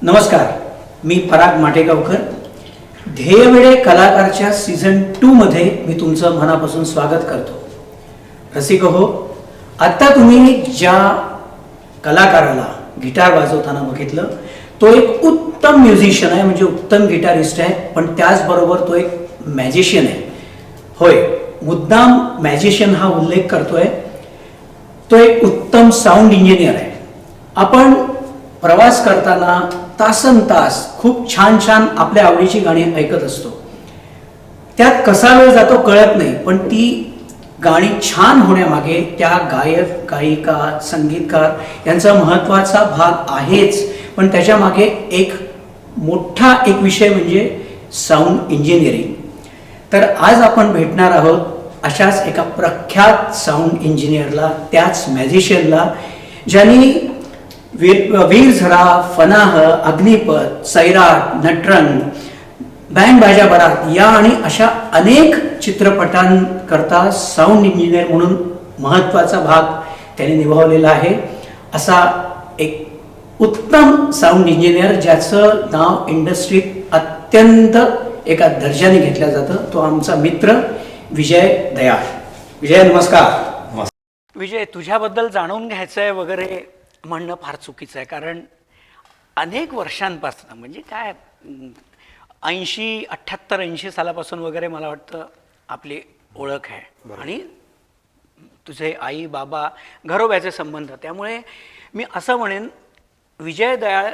नमस्कार, मी पराग माटेगावकर. ध्येयवेडे कलाकारच्या सीझन 2 मध्ये मी तुमचं मनापासून स्वागत करतो. रसिक हो, आता तुम्ही ज्या कलाकाराला गिटार वाजवताना बघितलं तो एक उत्तम म्युझिशियन आहे, म्हणजे उत्तम गिटारिस्ट आहे, पण त्याचबरोबर तो एक मॅजिशियन आहे. होय, मुद्दाम मॅजिशियन हा उल्लेख करतोय. तो एक उत्तम साऊंड इंजिनियर आहे. आपण प्रवास करताना तासन तास खूप छान छान आपल्या आवडीची गाणी ऐकत असतो. त्यात कसा वेळ जातो कळत नाही, पण ती गाणी छान होण्यामागे त्या गायक, गायिका, संगीतकार यांचा महत्त्वाचा भाग आहेच. पण त्याच्या मागे एक मोठा विषय म्हणजे साऊंड इंजिनिअरिंग. तर आज आपण भेटणार आहोत अशाच एका प्रख्यात साऊंड इंजिनियरला, त्याच मॅजिशियनला, ज्यांनी वीर झरा, फनाह, अग्निपथ, सैराट, नटरंग, बँड बाजा बारात या आणि अशा अनेक चित्रपटांकरता साऊंड इंजिनियर म्हणून महत्त्वाचा भाग त्यांनी निभावलेला आहे. असा एक उत्तम साऊंड इंजिनियर ज्याचं नाव इंडस्ट्रीत अत्यंत एका दर्जाने घेतलं जातं, तो आमचा मित्र विजय दयाळ. विजय, नमस्कार. विजय, तुझ्याबद्दल जाणून घ्यायचं आहे वगैरे म्हणणं फार चुकीचं आहे, कारण अनेक वर्षांपासून, म्हणजे काय 78-80 सालापासून वगैरे मला वाटतं आपली ओळख आहे. आणि तुझे आई बाबा घरोब्याचे संबंध, त्यामुळे मी असं म्हणेन विजय दयाळ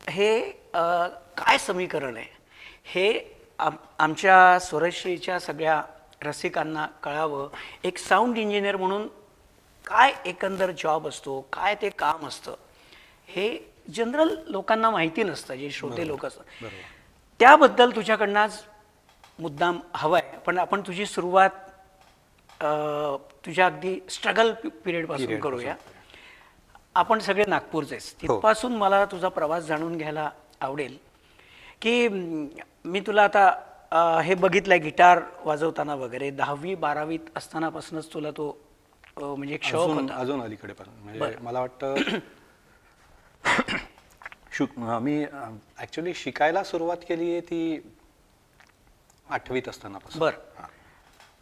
हे काय समीकरण आहे हे आमच्या स्वरश्रीच्या सगळ्या रसिकांना कळावं. एक साऊंड इंजिनियर म्हणून काय एकंदर जॉब असतो, काय ते काम असतं, हे जनरल लोकांना माहिती नसतं, जे श्रोते लोक असतात. त्याबद्दल तुझ्याकडनं आज मुद्दाम हवं आहे. पण आपण तुझी सुरुवात तुझ्या अगदी स्ट्रगल पिरियडपासून करूया. आपण सगळे नागपूरचेच, तिथपासून मला तुझा प्रवास जाणून घ्यायला आवडेल. की मी तुला आता हे बघितलंय गिटार वाजवताना वगैरे, 10वी-12वीत असतानापासूनच तुला तो म्हणजे एक शौक होता. अजून अलीकडे पण, म्हणजे मला वाटतं मी ऍक्च्युली शिकायला सुरुवात केली आहे ती 8वीत असतानापासून. बरं.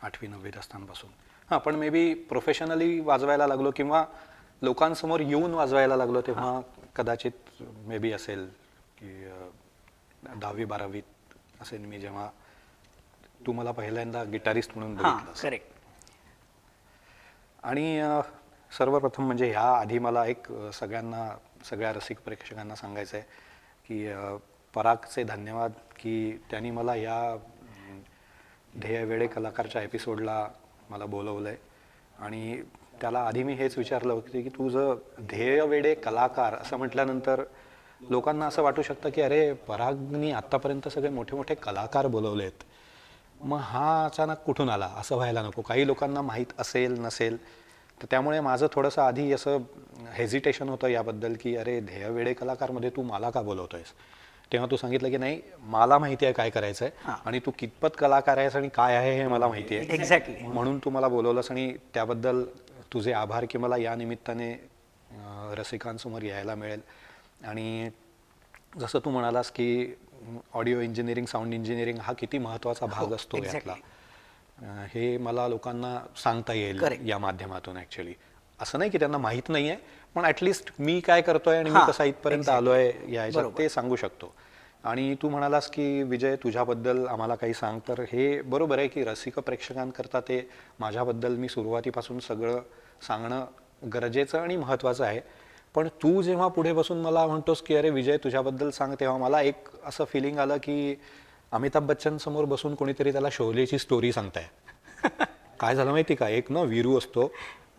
8वी-9वीत असतानापासून. हां, पण मे बी प्रोफेशनली वाजवायला लागलो किंवा लोकांसमोर येऊन वाजवायला लागलो तेव्हा कदाचित मे बी असेल की 10वी-12वीत असेल, मी जेव्हा तू मला पहिल्यांदा गिटारिस्ट म्हणून बघितलं. करेक्ट. आणि सर्वप्रथम म्हणजे ह्या आधी मला एक सगळ्या रसिक प्रेक्षकांना सांगायचं आहे की परागचे धन्यवाद की त्यांनी मला या ध्येयवेडे कलाकारच्या एपिसोडला मला बोलवलं आहे. आणि त्याला आधी मी हेच विचारलं होतं की तुझं ध्येयवेडे कलाकार असं म्हटल्यानंतर लोकांना असं वाटू शकतं की अरे, परागनी आत्तापर्यंत सगळे मोठे मोठे कलाकार बोलवलेत, मग हा अचानक कुठून आला, असं व्हायला नको. काही लोकांना माहीत असेल नसेल, तर त्यामुळे माझं थोडंसं आधी असं हेजिटेशन होतं याबद्दल की अरे, ध्येयवेडे कलाकारमध्ये तू मला का बोलवतोयस. तेव्हा तू सांगितलं की नाही, मला माहिती आहे काय करायचं आहे आणि तू कितपत कलाकार आहेस आणि काय आहे हे मला माहिती आहे. एक्झॅक्टली. म्हणून तू मला बोलवलंस आणि त्याबद्दल तुझे आभार की मला या निमित्ताने रसिकांसमोर यायला मिळेल. आणि जसं तू म्हणालास की ऑडिओ इंजिनिअरिंग, साऊंड इंजिनिअरिंग हा किती महत्त्वाचा भाग असतो यातला, हे मला लोकांना सांगता येईल या माध्यमातून. ॲक्च्युली असं नाही की त्यांना माहीत नाही आहे, पण ॲटलिस्ट मी काय करतोय आणि मी कसा इथपर्यंत आलोय याच्यात ते सांगू शकतो. आणि तू म्हणालास की विजय, तुझ्याबद्दल आम्हाला काही सांग, तर हे बरोबर आहे की रसिक प्रेक्षकांकरता ते माझ्याबद्दल मी सुरुवातीपासून सगळं सांगणं गरजेचं आणि महत्त्वाचं आहे. पण तू जेव्हा पुढे बसून मला म्हणतोस की अरे विजय तुझ्याबद्दल सांग, तेव्हा मला एक असं फिलिंग आलं की अमिताभ बच्चन समोर बसून कोणीतरी त्याला शोलेची स्टोरी सांगताय. काय झालं माहिती का, एक ना वीरू असतो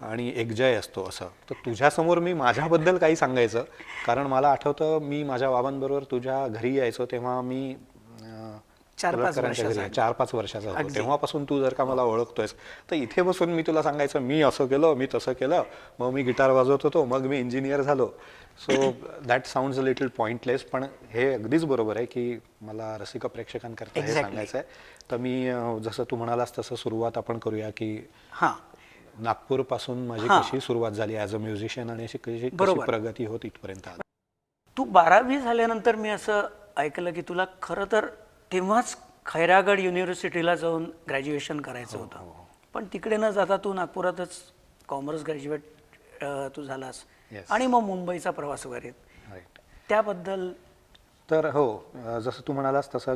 आणि एक जय असतो असं. तर तुझ्यासमोर मी माझ्याबद्दल काही सांगायचं, कारण मला आठवतं मी माझ्या बाबांबरोबर तुझ्या घरी यायचो तेव्हा मी 4-5 वर्षाचा होतो. तेव्हापासून तू जर का मला ओळखतोयस, तर इथे बसून मी तुला सांगायचं मी असं केलं, मी तसं केलं, मग मी गिटार वाजवत होतो, मग मी इंजिनियर झालो. So that sounds a little pointless, पण हे अगदीच बरोबर आहे की मला रसिक प्रेक्षकांकरता हे सांगायचं आहे. तर मी जसं तू म्हणालास तसं सुरुवात आपण करूया की नागपूरपासून माझी कशी सुरुवात झाली ॲज अ म्युझिशियन आणि कशी प्रगती होत इथपर्यंत आली. तू 12वी झाल्यानंतर मी असं ऐकलं की तुला खरं तर तेव्हाच खैरागड युनिव्हर्सिटीला जाऊन ग्रॅज्युएशन करायचं होतं, पण तिकडे न जाता तू नागपुरातच कॉमर्स ग्रॅज्युएट तू झालास Yes. आणि मग मुंबईचा प्रवास वगैरे राईट. त्याबद्दल. तर हो, जसं तू म्हणालास तसं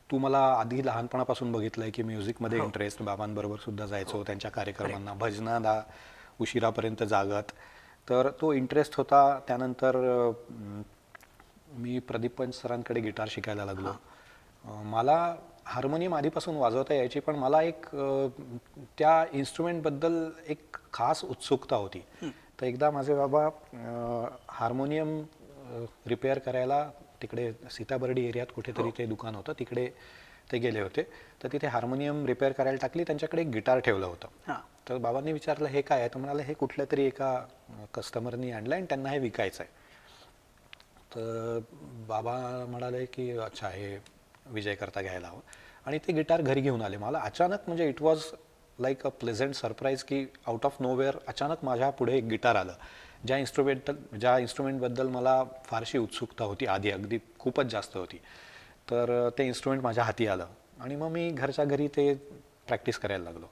तू मला आधी लहानपणापासून बघितलंय की म्युझिकमध्ये इंटरेस्ट, बाबांबरोबर सुद्धा जायचो त्यांच्या कार्यक्रमांना, भजनाला उशिरापर्यंत जागत. तर तो इंटरेस्ट होता. त्यानंतर मी प्रदीप पंच सरांकडे गिटार शिकायला लागलो. मला हार्मोनियम आधीपासून वाजवता यायची, पण मला एक त्या इन्स्ट्रुमेंटबद्दल एक खास उत्सुकता होती. तर एकदा माझे बाबा हार्मोनियम रिपेअर करायला तिकडे सीताबर्डी एरियात कुठेतरी ते दुकान होतं, तिकडे ते गेले होते. तर तिथे हार्मोनियम रिपेअर करायला टाकली, त्यांच्याकडे एक गिटार ठेवलं होतं. तर बाबांनी विचारलं हे काय आहे, तर म्हणाले हे कुठल्या तरी एका कस्टमरनी आणलं आणि त्यांना हे विकायचं आहे. तर बाबा म्हणाले की अच्छा हे विजय करता घ्यायला हवं, आणि ते गिटार घरी घेऊन आले. मला अचानक म्हणजे it was like a pleasant surprise की आउट ऑफ नोवेअर अचानक माझ्या पुढे एक गिटार आलं, ज्या इन्स्ट्रुमेंटबद्दल मला फारशी उत्सुकता होती आधी, अगदी खूपच जास्त होती. तर ते इन्स्ट्रुमेंट माझ्या हाती आलं आणि मग मी घरच्या घरी ते प्रॅक्टिस करायला लागलो.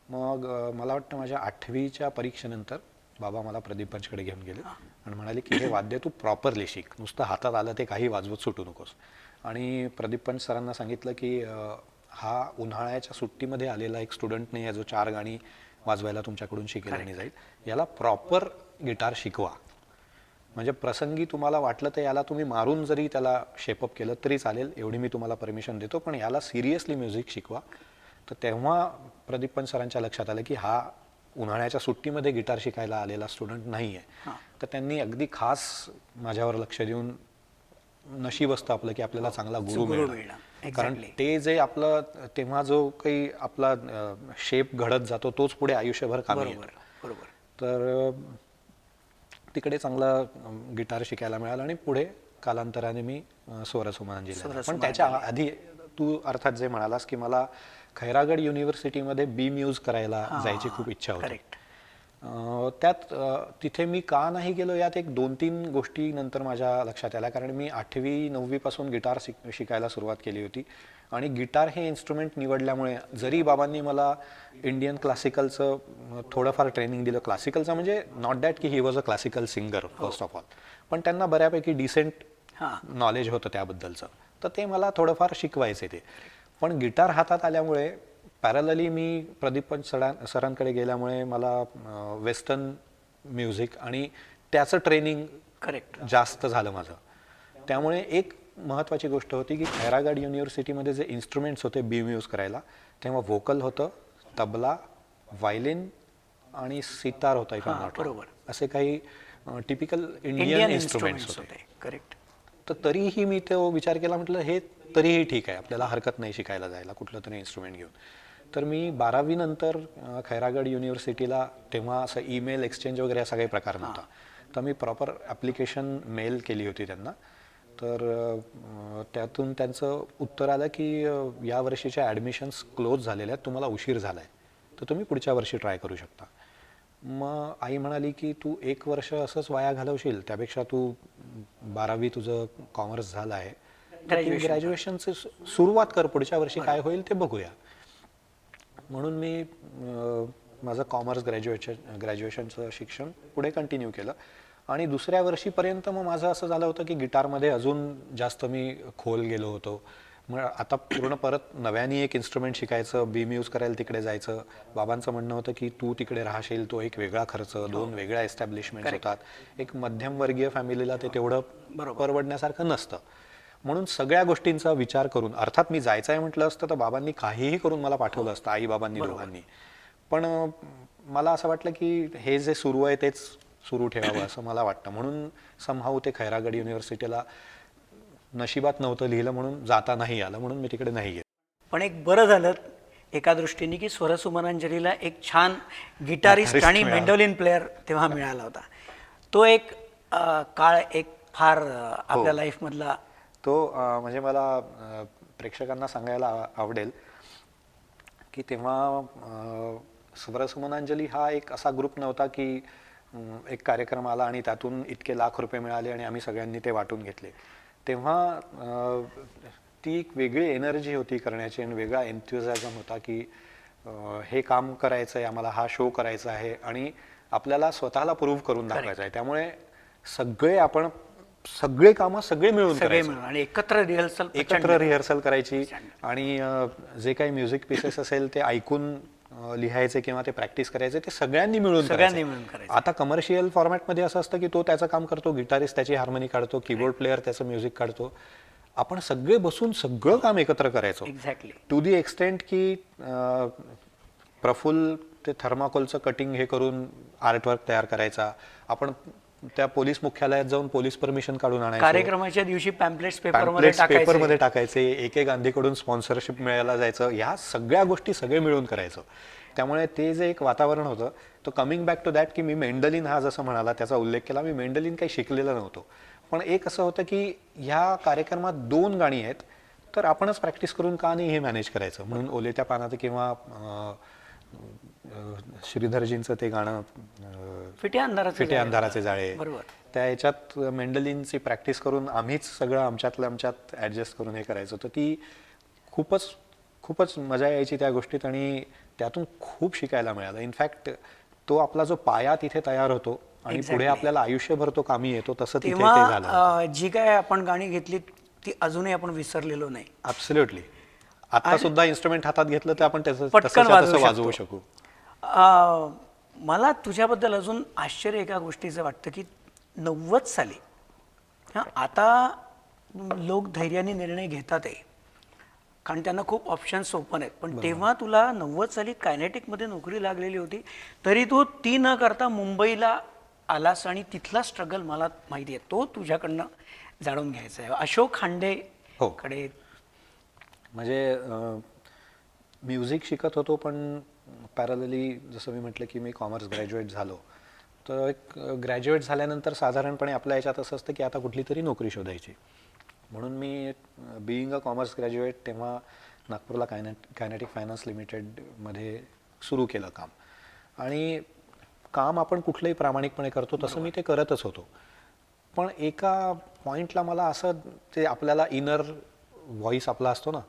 मग मला वाटतं माझ्या 8वीच्या परीक्षेनंतर बाबा मला प्रदीप पंचकडे घेऊन गेले आणि म्हणाले की हे वाद्य तू प्रॉपरली शिक, नुसतं हातात आलं ते काही वाजवत सुटू नकोस. आणि प्रदीप पंच सरांना सांगितलं की हा उन्हाळ्याच्या सुट्टीमध्ये आलेला एक स्टुडंट नाही आहे जो 4 गाणी वाजवायला तुमच्याकडून शिकेल जाईल, याला प्रॉपर गिटार शिकवा. म्हणजे प्रसंगी तुम्हाला वाटलं तर याला तुम्ही मारून जरी त्याला शेपअप केलं तरी चालेल, एवढी मी तुम्हाला परमिशन देतो, पण याला सिरियसली म्युझिक शिकवा. तर तेव्हा प्रदीप पंच सरांच्या लक्षात आलं की हा उन्हाळ्याच्या सुट्टीमध्ये गिटार शिकायला आलेला स्टुडंट नाही आहे. तर त्यांनी अगदी खास माझ्यावर लक्ष देऊन, नशीब असतं आपलं की आपल्याला चांगला गुरु मिळणं, कारण ते जे आपलं तेव्हा जो काही आपला शेप घडत जातो तोच पुढे आयुष्यभर कामी येतो. तर तिकडे चांगला गिटार शिकायला मिळाला आणि पुढे कालांतराने मी स्वरसुमनांजीला. पण त्याच्या आधी तू अर्थात जे म्हणालास की मला खैरागड युनिव्हर्सिटीमध्ये बी म्यूज करायला जायची खूप इच्छा होती. त्यात तिथे मी का नाही गेलो यात एक 2-3 गोष्टी नंतर माझ्या लक्षात आल्या. कारण मी 8वी-9वी पासून गिटार शिकायला सुरुवात केली होती आणि गिटार हे इन्स्ट्रुमेंट निवडल्यामुळे, जरी बाबांनी मला इंडियन क्लासिकलचं थोडंफार ट्रेनिंग दिलं, क्लासिकलचं म्हणजे नॉट दॅट की he was a classical singer first of all, पण त्यांना बऱ्यापैकी डिसेंट नॉलेज होतं त्याबद्दलचं, तर ते मला थोडंफार शिकवायचे ते. पण गिटार हातात आल्यामुळे पॅरलली मी प्रदीप पंच सरांकडे गेल्यामुळे मला वेस्टर्न म्युझिक आणि त्याचं ट्रेनिंग जास्त झालं माझं. त्यामुळे एक महत्त्वाची गोष्ट होती की खैरागड युनिव्हर्सिटीमध्ये जे इन्स्ट्रुमेंट्स होते बी म्यूज करायला, तेव्हा व्होकल होतं, तबला, व्हायलिन आणि सितार होता एका बरोबर, असे काही टिपिकल इंडियन इन्स्ट्रुमेंट्स होते. करेक्ट. तर तरीही मी तो विचार केला, म्हटलं हे तरीही ठीक आहे, आपल्याला हरकत नाही शिकायला जायला कुठलं तरी इन्स्ट्रुमेंट घेऊन. तर मी 12वी नंतर खैरागड युनिव्हर्सिटीला, तेव्हा असं ईमेल एक्सचेंज वगैरे असा काही प्रकार नव्हता, तर मी प्रॉपर ॲप्लिकेशन मेल केली होती त्यांना. तर त्यातून त्यांचं उत्तर आलं की या वर्षीच्या ॲडमिशन्स क्लोज झालेल्या आहेत, तुम्हाला उशीर झाला आहे, तर तुम्ही पुढच्या वर्षी ट्राय करू शकता. मग आई म्हणाली की तू 1 वर्ष असंच वाया घालवशील, त्यापेक्षा तू 12वी तुझं कॉमर्स झालं आहे, ग्रॅज्युएशनची सुरुवात कर, पुढच्या वर्षी काय होईल ते बघूया. म्हणून मी माझं कॉमर्स ग्रॅज्युएशनचं शिक्षण पुढे कंटिन्यू केलं आणि दुसऱ्या वर्षीपर्यंत मग माझं असं झालं होतं की गिटारमध्ये अजून जास्त मी खोल गेलो होतो. मग आता पूर्ण परत नव्याने एक इन्स्ट्रुमेंट शिकायचं, बी म्यूज करायला तिकडे जायचं. बाबांचं म्हणणं होतं की तू तिकडे राहशील, तो एक वेगळा खर्च, 2 वेगळ्या एस्टॅब्लिशमेंट्स होतात, एक मध्यमवर्गीय फॅमिलीला ते तेवढं परवडण्यासारखं नसतं. म्हणून सगळ्या गोष्टींचा विचार करून, अर्थात मी जायचं आहे म्हटलं असतं तर बाबांनी काहीही करून मला पाठवलं असतं, आई बाबांनी दोघांनी, पण मला असं वाटलं की हे जे सुरू आहे तेच सुरू ठेवावं असं मला वाटतं. म्हणून समहाऊ ते खैरागड युनिव्हर्सिटीला नशिबात नव्हतं लिहिलं, म्हणून जाता नाही आलं, म्हणून मी तिकडे नाही गेलो. पण एक बरं झालं एका दृष्टीने की स्वरसुमनांजलीला एक छान गिटारिस्ट आणि मेंडोलिन प्लेअर तेव्हा मिळाला होता. तो एक काळ एक फार आपल्या लाईफमधला तो म्हणजे मला प्रेक्षकांना सांगायला आवडेल की तेव्हा स्वरसुमनांजली हा एक असा ग्रुप नव्हता की एक कार्यक्रम आला आणि त्यातून इतके लाख रुपये मिळाले आणि आम्ही सगळ्यांनी ते वाटून घेतले, तेव्हा ती एक वेगळी एनर्जी होती करण्याची आणि वेगळा एन्थुझियाझम होता की हे काम करायचं आहे आम्हाला, हा शो करायचा आहे आणि आपल्याला स्वतःला प्रूव्ह करून दाखवायचं आहे. त्यामुळे सगळे कामं सगळे मिळून करायचे आणि एकत्र रिहर्सल करायची आणि जे काही म्युझिक पीसेस असेल ते ऐकून लिहायचे किंवा ते प्रॅक्टिस करायचे ते सगळ्यांनी मिळून करायचं. आता कमर्शियल फॉर्मॅटमध्ये असं असतं की तो त्याचं काम करतो, गिटारिस्ट त्याची हार्मोनी काढतो, कीबोर्ड प्लेअर त्याचं म्युझिक काढतो, आपण सगळे बसून सगळं काम एकत्र करायचो. एक्झॅक्टली. टू दी एक्सटेंट की प्रफुल्ल ते थर्माकोलचं कटिंग हे करून आर्टवर्क तयार करायचा, आपण त्या पोलीस मुख्यालयात जाऊन पोलीस परमिशन काढून आणायचो, कार्यक्रमाच्या दिवशी पॅम्पलेट्स पेपरमध्ये टाकायचे, एके गांधीकडून स्पॉन्सरशिप मिळायला जायचं, ह्या सगळ्या गोष्टी सगळे मिळून करायचं. त्यामुळे ते जे एक वातावरण होतं, तो कमिंग बॅक टू दॅट की मी मेंडलिन हा जसं म्हणाला त्याचा उल्लेख केला, मी मेंडलिन काही शिकलेलं नव्हतं, पण एक असं होतं की ह्या कार्यक्रमात 2 गाणी आहेत तर आपणच प्रॅक्टिस करून का नाही हे मॅनेज करायचं. म्हणून ओले त्या पानात किंवा श्रीधरजींचं ते गाणं फिटे अंधाराचे जाळे, त्या ह्याच्यात मेंडलिनची प्रॅक्टिस करून आम्हीच सगळं आमच्यात ॲडजस्ट करून हे करायचं. तर ती खूपच मजा यायची त्या गोष्टीत आणि त्यातून खूप शिकायला मिळालं. इनफॅक्ट तो आपला जो पाया तिथे तयार होतो आणि पुढे आपल्याला आयुष्यभर तो कामी येतो, तसं तिथे ते झालं. जी काय आपण गाणी घेतली ती अजूनही आपण विसरलेलो नाही. ॲब्सोल्युटली. आता सुद्धा इन्स्ट्रुमेंट हातात घेतलं तर आपण तसं वाजवू शकू. मला तुझ्याबद्दल अजून आश्चर्य एका गोष्टीचं वाटतं की 90 साली आता लोक धैर्याने निर्णय घेतात आहे कारण त्यांना खूप ऑप्शन्स ओपन आहेत, पण तेव्हा तुला 90 साली कायनेटिकमध्ये नोकरी लागलेली होती, तरी तू ती न करता मुंबईला आलास आणि तिथला स्ट्रगल मला माहिती आहे, तो तुझ्याकडनं जाणून घ्यायचा आहे. अशोक खांडे कडे म्हणजे म्युझिक शिकत होतो, पण पॅरलली जसं मी म्हटलं की मी कॉमर्स ग्रॅज्युएट झालो, तर एक ग्रॅज्युएट झाल्यानंतर साधारणपणे आपल्या याच्यात असं असतं की आता कुठली तरी नोकरी शोधायची. म्हणून मी बिईंग अ कॉमर्स ग्रॅज्युएट तेव्हा नागपूरला कायनेटिक फायनान्स लिमिटेडमध्ये सुरू केलं काम. आणि काम आपण कुठलंही प्रामाणिकपणे करतो तसं मी ते करतच होतो, पण एका पॉईंटला मला असं ते आपल्याला इनर व्हॉइस आपला असतो ना,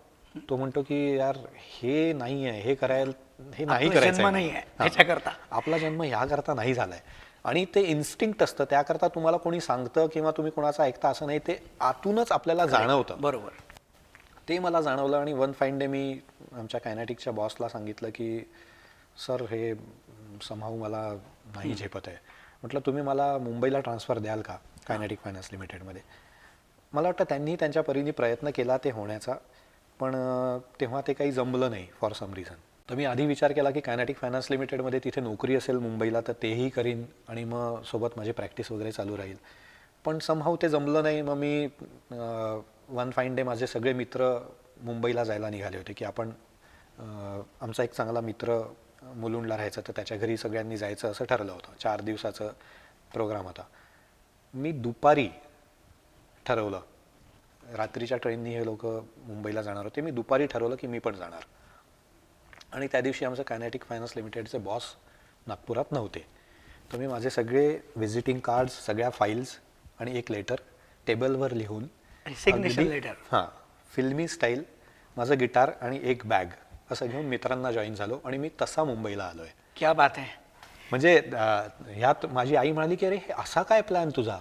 तो म्हणतो की यार हे नाही आहे, हे नाही करायचं, आपला जन्म ह्याकरता नाही झालाय. आणि ते इन्स्टिंक्ट असतं, त्याकरता तुम्हाला कोणी सांगतं किंवा तुम्ही कोणाचं ऐकता असं नाही, ते आतूनच आपल्याला जाणवतं. बरोबर. ते मला जाणवलं आणि वन फाईन डे मी आमच्या कायनेटिकच्या बॉसला सांगितलं की सर हे समहाऊ मला नाही झेपत आहे. म्हटलं तुम्ही मला मुंबईला ट्रान्सफर द्याल का कायनेटिक फायनान्स लिमिटेडमध्ये. मला वाटतं त्यांनी त्यांच्या परीने प्रयत्न केला ते होण्याचा, पण तेव्हा ते काही जमलं नाही फॉर सम रिझन. तर मी आधी विचार केला की कायनेटिक फायनान्स लिमिटेडमध्ये तिथे नोकरी असेल मुंबईला तर तेही करीन आणि मग सोबत माझी प्रॅक्टिस वगैरे चालू राहील, पण समहाऊ ते जमलं नाही. मग मी वन फाईन डे माझे सगळे मित्र मुंबईला जायला निघाले होते की आपण आमचा एक चांगला मित्र मुलुंडला राहायचा, तर त्याच्या घरी सगळ्यांनी जायचं असं ठरलं होतं. 4 दिवसाचं प्रोग्राम होता. मी दुपारी ठरवलं, रात्रीच्या ट्रेननी हे लोक मुंबईला जाणार होते, मी दुपारी ठरवलं की मी पण जाणार. आणि त्या दिवशी आमचं कायनेटिक फायनान्स लिमिटेडचे बॉस नागपुरात नव्हते, तर मी माझे सगळे व्हिजिटिंग कार्ड्स, सगळ्या फाईल्स आणि एक लेटर टेबलवर लिहून सिग्नेचर लेटर, फिल्मी स्टाईल, माझं गिटार आणि एक बॅग असं घेऊन मित्रांना जॉईन झालो आणि मी तसा मुंबईला आलोय. क्या बात आहे. म्हणजे ह्यात माझी आई म्हणाली की अरे हे असा काय प्लॅन तुझा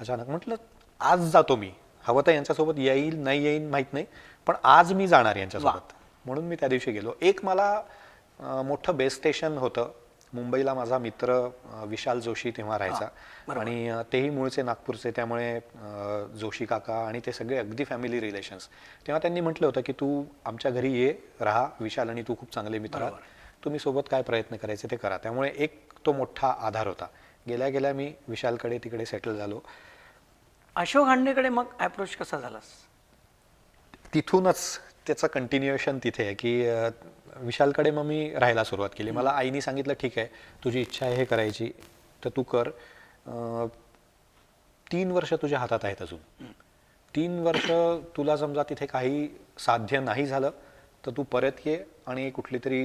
अचानक. म्हटलं आज जातो मी, हवं तर यांच्यासोबत येईल नाही येईल माहीत नाही, पण आज मी जाणार यांच्यासोबत. म्हणून मी त्या दिवशी गेलो. एक मला मोठं बेस स्टेशन होतं मुंबईला. माझा मित्र विशाल जोशी तेव्हा राहायचा आणि तेही मूळचे नागपूरचे, त्यामुळे जोशी काका आणि ते सगळे अगदी फॅमिली रिलेशन्स. तेव्हा त्यांनी म्हटलं होतं की तू आमच्या घरी ये, राहा, विशाल आणि तू खूप चांगले मित्र आहात, तुम्ही सोबत काय प्रयत्न करायचे ते करा. त्यामुळे एक तो मोठा आधार होता. गेल्या गेल्या मी विशालकडे तिकडे सेटल झालो. अशोक खांडेकडे मग अप्रोच कसा झालास? तिथूनच त्याचं कंटिन्युएशन तिथे आहे की विशालकडे मग मी राहायला सुरुवात केली. मला आईने सांगितलं ठीक आहे तुझी इच्छा आहे हे करायची तर तू कर, 3 वर्ष तुझ्या हातात आहेत अजून. 3 वर्ष तुला समजा तिथे काही साध्य नाही झालं तर तू परत ये आणि कुठली तरी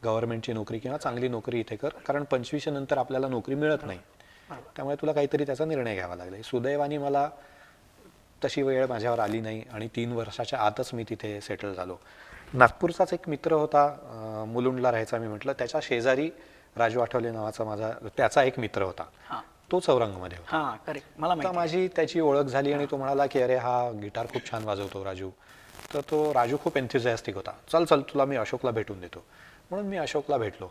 गव्हर्नमेंटची नोकरी किंवा चांगली नोकरी इथे कर, कारण 25 नंतर आपल्याला नोकरी मिळत नाही. त्यामुळे तुला काहीतरी त्याचा निर्णय घ्यावा लागला. सुदैवाने मला तशी वेळ माझ्यावर आली नाही आणि 3 वर्षाच्या आतच मी तिथे सेटल झालो. नागपूरचाच एक मित्र होता, मुलुंडला राहायचा मी म्हटलं, त्याच्या शेजारी राजू आठवले नावाचा माझा त्याचा एक मित्र होता, तो चौरंगमध्ये होता. हां करेक्ट, मला आता माझी त्याची ओळख झाली आणि तो म्हणाला की अरे हा गिटार खूप छान वाजवतो राजू. तर तो राजू खूप एन्थुझियास्टिक होता. चल चल तुला मी अशोकला भेटून देतो. म्हणून मी अशोकला भेटलो.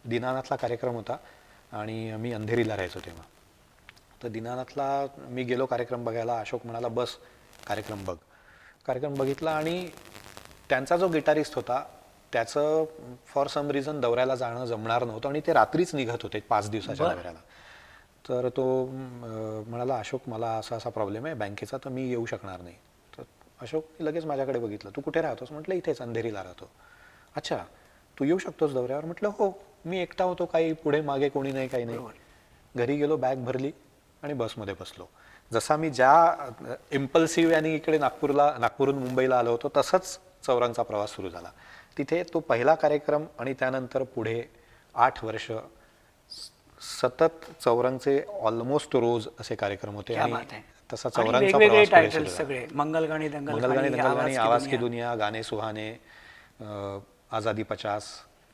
दीनानाथला कार्यक्रम होता आणि मी अंधेरीला राहायचो तेव्हा. तर दीनानाथला मी गेलो कार्यक्रम बघायला. अशोक म्हणाला बस कार्यक्रम बघ. कार्यक्रम बघितला आणि त्यांचा जो गिटारिस्ट होता त्याचं फॉर सम रिझन दौऱ्याला जाणं जमणार नव्हतं आणि ते रात्रीच निघत होते 5 दिवसाच्या दौऱ्याला. तर तो म्हणाला अशोक मला असा असा प्रॉब्लेम आहे बँकेचा, तर मी येऊ शकणार नाही. तर अशोक लगेच माझ्याकडे बघितलं, तू कुठे राहतोस? म्हटलं इथेच अंधेरीला राहतो. अच्छा तू येऊ शकतोस दौऱ्यावर? म्हटलं हो. मी एकटा होतो, काही पुढे मागे कोणी नाही, काही नाही. घरी गेलो, बॅग भरली आणि बसमध्ये बसलो. जसा मी ज्या इम्पल्सिव्ह आणि इकडे नागपूरहून मुंबईला आलो होतो तसंच चौरंगचा प्रवास सुरू झाला. तिथे तो पहिला कार्यक्रम आणि त्यानंतर पुढे 8 वर्ष सतत चौरंगचे ऑलमोस्ट रोज असे कार्यक्रम होते. आणि तसा चौरंगचा प्रवास पुढे सुरू झाला. मंगलगाणी, आवाज की दुनिया, गाणे सुहाने, आजादी 50.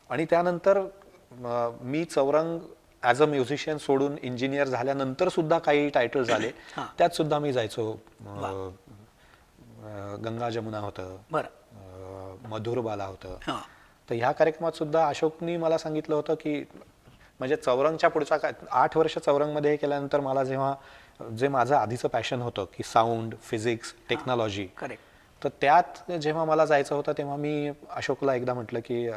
आणि त्यानंतर मी चौरंग ॲज अ म्युझिशियन सोडून इंजिनियर झाल्यानंतर सुद्धा काही टायटल झाले. त्यात सुद्धा मी जायचो. गंगा जमुना होतं, मधुर बाला होतं. तर ह्या कार्यक्रमात सुद्धा अशोकनी मला सांगितलं होतं की म्हणजे चौरंगच्या पुढच्या 8 वर्ष चौरंगमध्ये हे केल्यानंतर मला जेव्हा जे माझं आधीचं पॅशन होतं की साऊंड, फिजिक्स, टेक्नॉलॉजी, तर त्यात जेव्हा मला जायचं होतं तेव्हा मी अशोकला एकदा म्हटलं की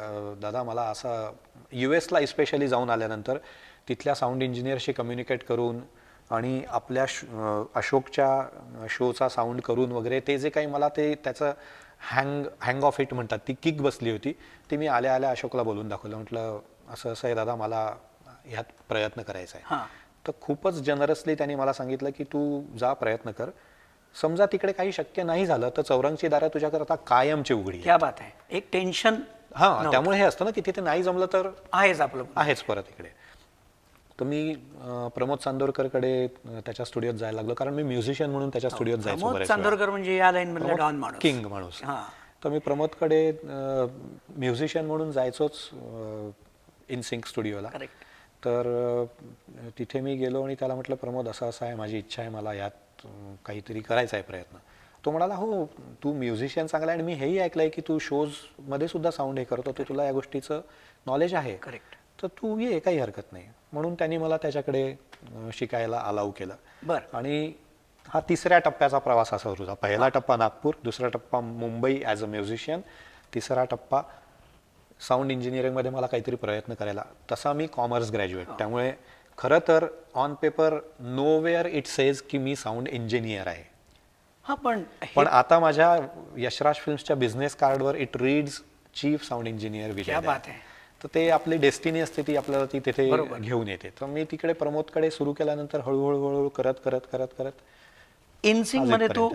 दादा मला असं US ला इस्पेशली जाऊन आल्यानंतर तिथल्या साऊंड इंजिनियरशी कम्युनिकेट करून आणि आपल्या अशोकच्या शोचा साऊंड करून वगैरे ते जे काही मला ते त्याचं हँग ऑफ इट म्हणतात, ती किक बसली होती, ती मी आल्या आल्या अशोकला बोलून दाखवलं. म्हटलं असं असं आहे दादा, मला ह्यात प्रयत्न करायचा आहे. तर खूपच जनरसली त्यांनी मला सांगितलं की तू जा प्रयत्न कर, समजा तिकडे काही शक्य नाही झालं तर चौरंगची दारं तुझ्याकरता कायमची उघडी. क्या बात आहे. एक टेन्शन. त्यामुळे हे असतं ना की तिथे नाही जमलं तर आहेच परत इकडे. तर मी प्रमोद चांदोरकरकडे त्याच्या स्टुडिओत जायला लागलो, कारण मी म्युझिशियन म्हणून त्याच्या स्टुडिओत जायचो. चांदोरकर म्हणजे या लाईन मधला डॉन माणूस, किंग माणूस. तर मी प्रमोदकडे म्युझिशियन म्हणून जायचोच इनसिंक स्टुडिओला. तर तिथे मी गेलो आणि त्याला म्हटलं प्रमोद असं असं आहे, माझी इच्छा आहे, मला यात काहीतरी करायचा आहे प्रयत्न. तो म्हणाला हो तू म्युझिशियन चांगला आहे आणि मी हेही ऐकलंय की तू शोज मध्ये सुद्धा साऊंड हे करतो, तर तुला या गोष्टीचं नॉलेज आहे, तर तू ये, काही हरकत नाही. म्हणून त्यांनी मला त्याच्याकडे शिकायला अलाउ केलं. आणि हा 3ऱ्या टप्प्याचा प्रवास असा होता. पहिला टप्पा नागपूर, दुसरा टप्पा मुंबई ॲज अ म्युझिशियन, 3रा टप्पा साऊंड इंजिनिअरिंगमध्ये मला काहीतरी प्रयत्न करायला. तसा मी कॉमर्स ग्रॅज्युएट, त्यामुळे खरं तर on paper nowhere it says की मी साऊंड इंजिनियर आहे. पण आता माझ्या यशराज फिल्म्सच्या बिझनेस कार्डवर it reads chief sound engineer Vijay. तर ते आपली डेस्टिनी असते, ती आपल्याला ती तिथे घेऊन येते. तर मी तिकडे प्रमोदकडे सुरू केल्यानंतर हळूहळू करत करत करत करत इनसिंक मध्ये तू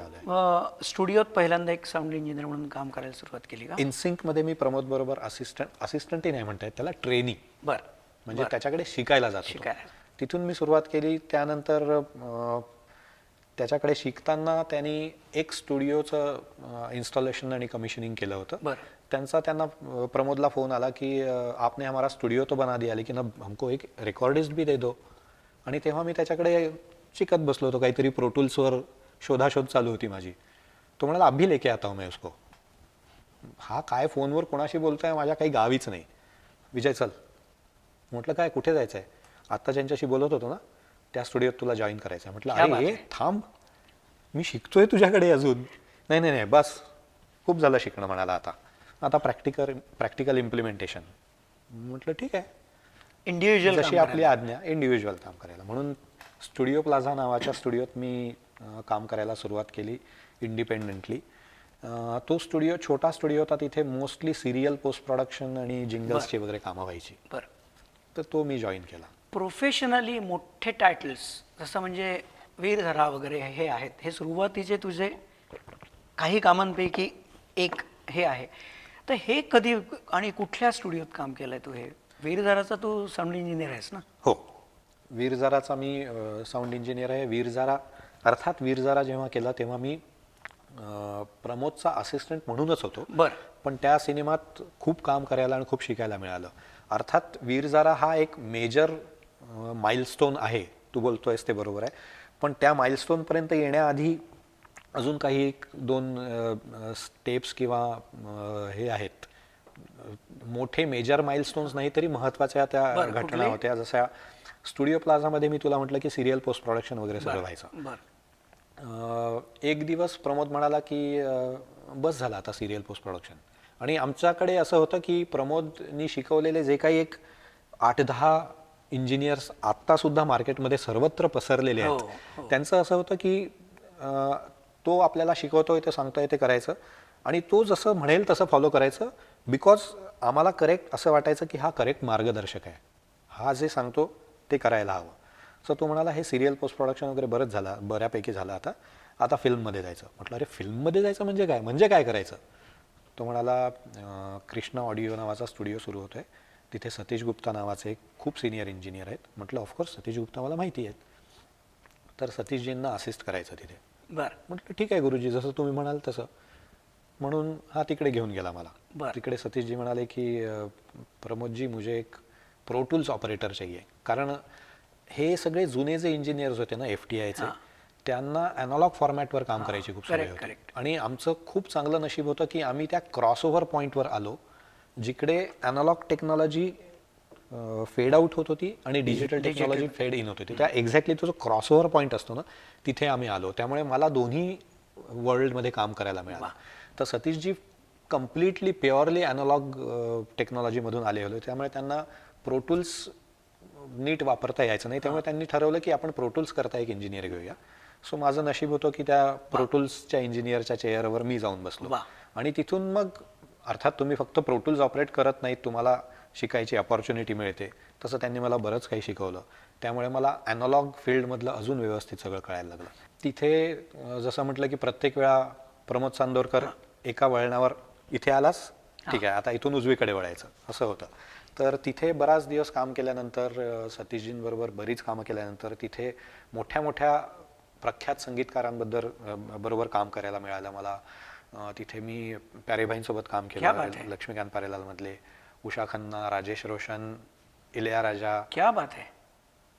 स्टुडिओत पहिल्यांदा एक साऊंड इंजिनियर म्हणून काम करायला सुरुवात केली का? इनसिंक मध्ये मी प्रमोद बरोबर असिस्टंटही नाही म्हणता येत त्याला, ट्रेनी, म्हणजे त्याच्याकडे शिकायला जातो. तिथून मी सुरुवात केली. त्यानंतर त्याच्याकडे शिकताना त्यांनी एक स्टुडिओचं इन्स्टॉलेशन आणि कमिशनिंग केलं होतं. त्यांना प्रमोदला फोन आला की आपने हमारा स्टुडिओ तो बना दिया लेकिन अब हमको एक रिकॉर्डिस्ट भी दे दो. आणि तेव्हा मी त्याच्याकडे शिकत बसलो होतो, काहीतरी प्रोटूल्सवर शोधाशोध चालू होती माझी. तो म्हणाला अभी लेके आता हूं मैं उसको. हा काय फोनवर कोणाशी बोलतोय, माझ्या काही गावीच नाही. विजय चल. म्हटलं काय, कुठे जायचं आहे? आत्ता ज्यांच्याशी बोलत होतो ना त्या स्टुडिओत तुला जॉईन करायचं आहे. म्हटलं अरे थांब, मी शिकतोय तुझ्याकडे अजून. नाही नाही नाही बस, खूप झालं शिकणं. म्हणाला आता प्रॅक्टिकल इम्प्लिमेंटेशन. म्हटलं ठीक आहे, इंडिव्हिज्युअल जशी आपली आज्ञा, इंडिव्हिज्युअल काम करायला. म्हणून स्टुडिओ प्लाझा नावाच्या स्टुडिओत मी काम करायला सुरुवात केली इंडिपेंडेंटली. तो स्टुडिओ छोटा स्टुडिओ होता, तिथे मोस्टली सिरियल पोस्ट प्रोडक्शन आणि जिंगल्सची वगैरे कामं व्हायची. तर तो मी जॉईन केला. प्रोफेशनली मोठे टायटल्स जसं म्हणजे वीरधरा वगैरे हे आहेत, हे सुरुवातीचे तुझे काही कामांपैकी एक हे आहे. तर हे कधी आणि कुठल्या स्टुडिओत काम केलंय तू? हे वीरझाराचा तू साऊंड इंजिनियर आहेस ना? हो, वीरझाराचा मी साऊंड इंजिनियर आहे. वीरझारा जेव्हा केला तेव्हा मी प्रमोदचा असिस्टंट म्हणूनच होतो. बरं. पण त्या सिनेमात खूप काम करायला आणि खूप शिकायला मिळालं. अर्थात वीरझारा हा एक मेजर माइलस्टोन आहे, तू बोलतोयस ते बरोबर आहे. पण त्या माइलस्टोनपर्यंत येण्याआधी अजून काही एक दोन स्टेप्स किंवा हे आहेत, मोठे मेजर माइलस्टोन्स नाही तरी महत्त्वाच्या त्या बरं, घटना कुठले? होत्या. जशा स्टुडिओ प्लाझामध्ये मी तुला म्हटलं की सिरियल पोस्ट प्रोडक्शन वगैरे सगळं व्हायचं. बरं. एक दिवस प्रमोद म्हणाला की बस झालं आता सिरियल पोस्ट प्रोडक्शन. आणि आमच्याकडे असं होतं की प्रमोदनी शिकवलेले जे काही एक 8-10 इंजिनियर्स आत्तासुद्धा मार्केटमध्ये सर्वत्र पसरलेले हो, आहेत, हो. त्यांचं असं होतं की तो आपल्याला शिकवतोय ते सांगतोय ते करायचं आणि तो जसं म्हणेल तसं फॉलो करायचं. बिकॉज आम्हाला करेक्ट असं वाटायचं की हा करेक्ट मार्गदर्शक आहे, हा जे सांगतो ते करायला हवं. सो तो म्हणाला हे सिरियल पोस्ट प्रोडक्शन वगैरे बऱ्यापैकी झालं, आता फिल्ममध्ये जायचं. म्हटलं अरे फिल्ममध्ये जायचं म्हणजे काय करायचं? तो म्हणाला कृष्णा ऑडिओ नावाचा स्टुडिओ सुरू होतोय, तिथे सतीश गुप्ता नावाचे एक खूप सिनियर इंजिनियर आहेत. म्हटलं ऑफकोर्स सतीश गुप्ता मला माहिती आहेत, तर सतीशजींना असिस्ट करायचं तिथे. बरं. म्हटलं ठीक आहे गुरुजी, जसं तुम्ही म्हणाल तसं. म्हणून हा तिकडे घेऊन गेला मला. बरं. तिकडे सतीशजी म्हणाले की प्रमोदजी मुझे एक प्रो टूल्स ऑपरेटर चाहिए. कारण हे सगळे जुने जे इंजिनियर्स होते ना FTIचे, त्यांना अॅनालॉग फॉर्मॅटवर काम करायची खूप सवय होती. आणि आमचं खूप चांगलं नशीब होतं की आम्ही त्या क्रॉसओव्हर पॉईंटवर आलो, जिकडे अॅनालॉग टेक्नॉलॉजी फेड आउट होत होती आणि डिजिटल टेक्नॉलॉजी फेड इन होत होती. त्या एक्झॅक्टली तो जो क्रॉसओव्हर पॉईंट असतो ना, तिथे आम्ही आलो. त्यामुळे मला दोन्ही वर्ल्डमध्ये काम करायला मिळालं. तर सतीशजी कम्प्लिटली प्युअरली अॅनालॉग टेक्नॉलॉजीमधून आले होते, त्यामुळे त्यांना प्रोटूल्स नीट वापरता यायचं नाही. त्यामुळे त्यांनी ठरवलं की आपण प्रोटूल्स करता एक इंजिनियर घेऊया. सो माझं नशीब होतं की त्या प्रोटूल्सच्या इंजिनियरच्या चेअरवर मी जाऊन बसलो. आणि तिथून मग अर्थात तुम्ही फक्त प्रोटूल्स ऑपरेट करत नाहीत, तुम्हाला शिकायची अपॉर्च्युनिटी मिळते. तसं त्यांनी मला बरंच काही शिकवलं. त्यामुळे मला अॅनालॉग फील्डमधलं अजून व्यवस्थित सगळं कळायला लागलं. तिथे जसं म्हटलं की प्रत्येक वेळा प्रमोद चांदोरकर एका वळणावर, इथे आलास ठीक आहे आता इथून उजवीकडे वळायचं, असं होतं. तर तिथे बराच दिवस काम केल्यानंतर, सतीशजींबरोबर बरीच कामं केल्यानंतर तिथे मोठ्या मोठ्या प्रख्यात संगीतकारांबद्दल बरोबर काम करायला मिळालं मला. तिथे मी प्यारेभाईंसोबत काम केलं, लक्ष्मीकांत प्यारेलालमधले, उषा खन्ना, राजेश रोशन, इलयाराजा, क्या बात आहे.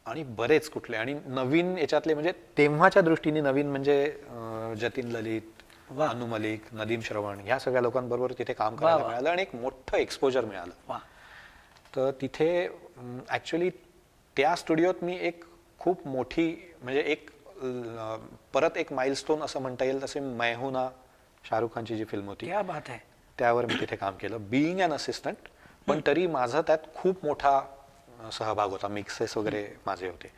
आणि बरेच कुठले. आणि नवीन याच्यातले म्हणजे तेव्हाच्या दृष्टीने नवीन म्हणजे जतीन ललित, अनु मलिक, नदीम श्रवण, ह्या सगळ्या लोकांबरोबर तिथे काम करायला मिळालं आणि एक मोठं एक्सपोजर मिळालं. तर तिथे ॲक्च्युली त्या स्टुडिओत मी एक खूप मोठी म्हणजे एक परत एक माइलस्टोन असं म्हणता येईल तसे मैं हूं ना, शाहरुख खानची जी फिल्म होती, क्या बात आहे, त्यावर मी तिथे काम केलं बीइंग अन असिस्टंट. पण तरी माझा त्यात खूप मोठा सहभाग होता, मिक्सेस वगैरे माझे होते.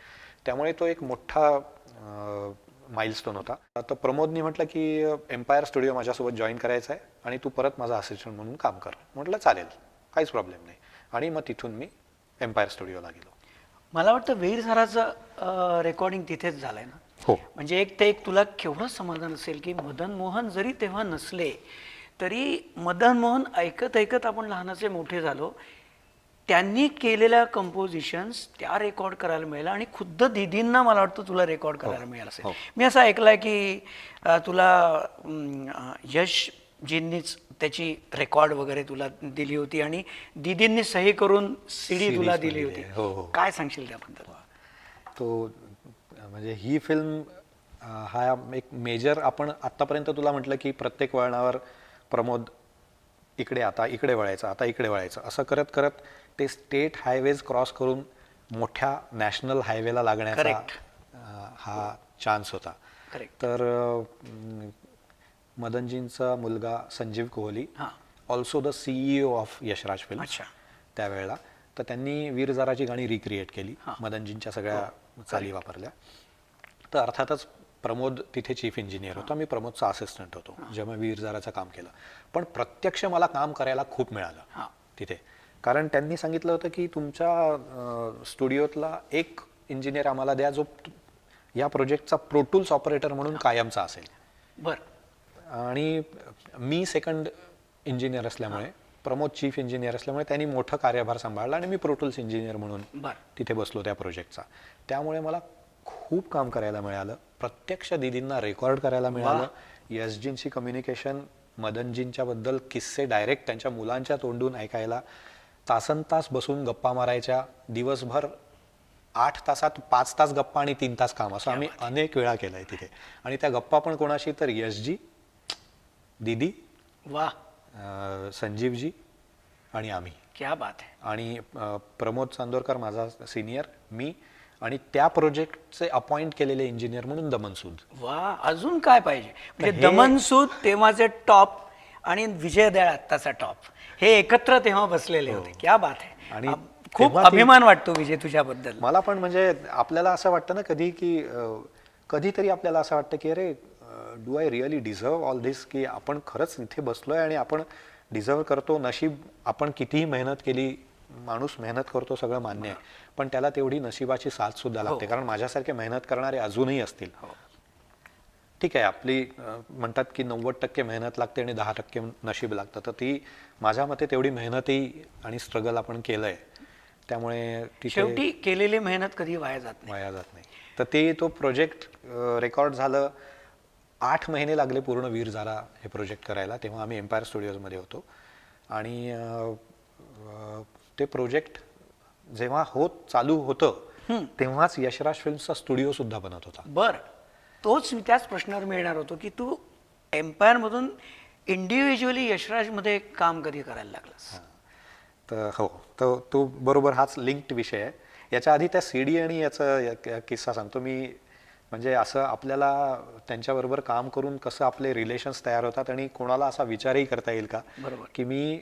त्यामुळे तो एक मोठा माइलस्टोन होता. तर प्रमोदनी म्हटलं की एम्पायर स्टुडिओ माझ्यासोबत जॉईन करायचं आहे आणि तू परत माझा असिस्टंट म्हणून काम कर. म्हटलं चालेल, काहीच प्रॉब्लेम नाही. आणि मग तिथून मी एम्पायर स्टुडिओला गेलो. मला वाटतं वीरझाराचं रेकॉर्डिंग तिथेच झालंय ना? हो. म्हणजे एक ते एक तुला केवढं समाधान असेल की मदन मोहन जरी तेव्हा नसले तरी मदन मोहन ऐकत ऐकत आपण लहानाचे मोठे झालो. त्यांनी केलेल्या कंपोजिशन्स त्या रेकॉर्ड करायला मिळाल्या आणि खुद्द दीदींना मला वाटतं तुला रेकॉर्ड करायला मिळालं असेल. मी असं ऐकलंय की तुला यशजींनीच त्याची रेकॉर्ड वगैरे तुला दिली होती आणि दीदींनी सही करून CD तुला दिली होती. काय सांगशील त्याबद्दल? तो म्हणजे ही फिल्म हा एक मेजर, आपण आत्तापर्यंत तुला म्हटलं की प्रत्येक वळणावर प्रमोद इकडे, आता इकडे वळायचं, आता इकडे वळायचं, असं करत करत ते स्टेट हायवेज क्रॉस करून मोठ्या नॅशनल हायवेला लागण्याचा हा चान्स होता. तर मदनजींचा मुलगा Sanjeev Kohli, also the CEO of Yashraj films त्यावेळेला, तर त्यांनी वीरझाराची गाणी रिक्रिएट केली, मदनजींच्या सगळ्या चाली वापरल्या. तर अर्थातच प्रमोद तिथे चीफ इंजिनियर होता, मी प्रमोदचा असिस्टंट होतो जेव्हा वीरझाराचं काम केलं. पण प्रत्यक्ष मला काम करायला खूप मिळालं तिथे, कारण त्यांनी सांगितलं होतं की तुमच्या स्टुडिओतला एक इंजिनियर आम्हाला द्या जो या प्रोजेक्टचा प्रोटूल्स ऑपरेटर म्हणून कायमचा असेल. बरं. आणि मी सेकंड इंजिनियर असल्यामुळे, प्रमोद चीफ इंजिनियर असल्यामुळे त्यांनी मोठं कार्यभार सांभाळला आणि मी प्रोटूल्स इंजिनियर म्हणून तिथे बसलो त्या प्रोजेक्टचा. त्यामुळे मला खूप काम करायला मिळालं, प्रत्यक्ष दीदींना रेकॉर्ड करायला मिळालं, यशजींशी कम्युनिकेशन, मदनजींच्या बद्दल किस्से डायरेक्ट त्यांच्या मुलांच्या तोंडून ऐकायला, तासनतास बसून गप्पा मारायच्या, दिवसभर 8 तासात 5 तास गप्पा आणि 3 तास काम, असं आम्ही अनेक वेळा केलंय तिथे. आणि त्या गप्पा पण कोणाशी, तर यशजी, दीदी, संजीवजी आणि आम्ही. क्या बात आहे. आणि प्रमोद चांदोरकर माझा सिनियर, मी, आणि त्या प्रोजेक्टचे अपॉइंट केलेले इंजिनियर म्हणून दमन सूद. वा, अजून काय पाहिजे. म्हणजे दमन सूद तेव्हाचे टॉप आणि विजय दयाळ आत्ताचा टॉप, हे एकत्र तेव्हा बसलेले होते. क्या बात आहे. आणि खूप अभिमान वाटतो विजय तुझ्याबद्दल. मला पण. म्हणजे आपल्याला असं वाटतं ना कधी की कधीतरी आपल्याला असं वाटतं की अरे, do I really deserve all this, की आपण खरंच इथे बसलोय आणि आपण डिझर्व करतो. नशीब, आपण कितीही मेहनत केली, माणूस मेहनत करतो सगळं मान्य आहे, पण त्याला तेवढी नशिबाची साथ सुद्धा लागते. कारण माझ्यासारखे मेहनत करणारे अजूनही असतील. ठीक आहे, आपली म्हणतात की 90% मेहनत लागते आणि 10% नशीब लागतं, तर ती माझ्या मते तेवढी मेहनतही आणि स्ट्रगल आपण केलंय, त्यामुळे शेवटी केलेली मेहनत कधी वाया जात नाही. तर ते तो प्रोजेक्ट रेकॉर्ड झालं. 8 महिने लागले पूर्ण वीर जारा हे प्रोजेक्ट करायला. तेव्हा आम्ही एम्पायर स्टुडिओजमध्ये होतो. आणि ते प्रोजेक्ट जेव्हा चालू होतं तेव्हाच यशराज फिल्म्सचा स्टुडिओ सुद्धा बनत होता. बरं, त्याच प्रश्नावर मी येणार होतो की तू एम्पायर मधून इंडिव्हिज्युअली यशराजमध्ये काम कधी करायला लागलास. तर हो, तर तो बरोबर हाच लिंक्ड विषय आहे. याच्या आधी त्या सीडी आणि याचा किस्सा सांगतो मी. म्हणजे असं आपल्याला त्यांच्याबरोबर काम करून कसं आपले रिलेशन्स तयार होतात आणि कोणाला असा विचारही करता येईल का की मी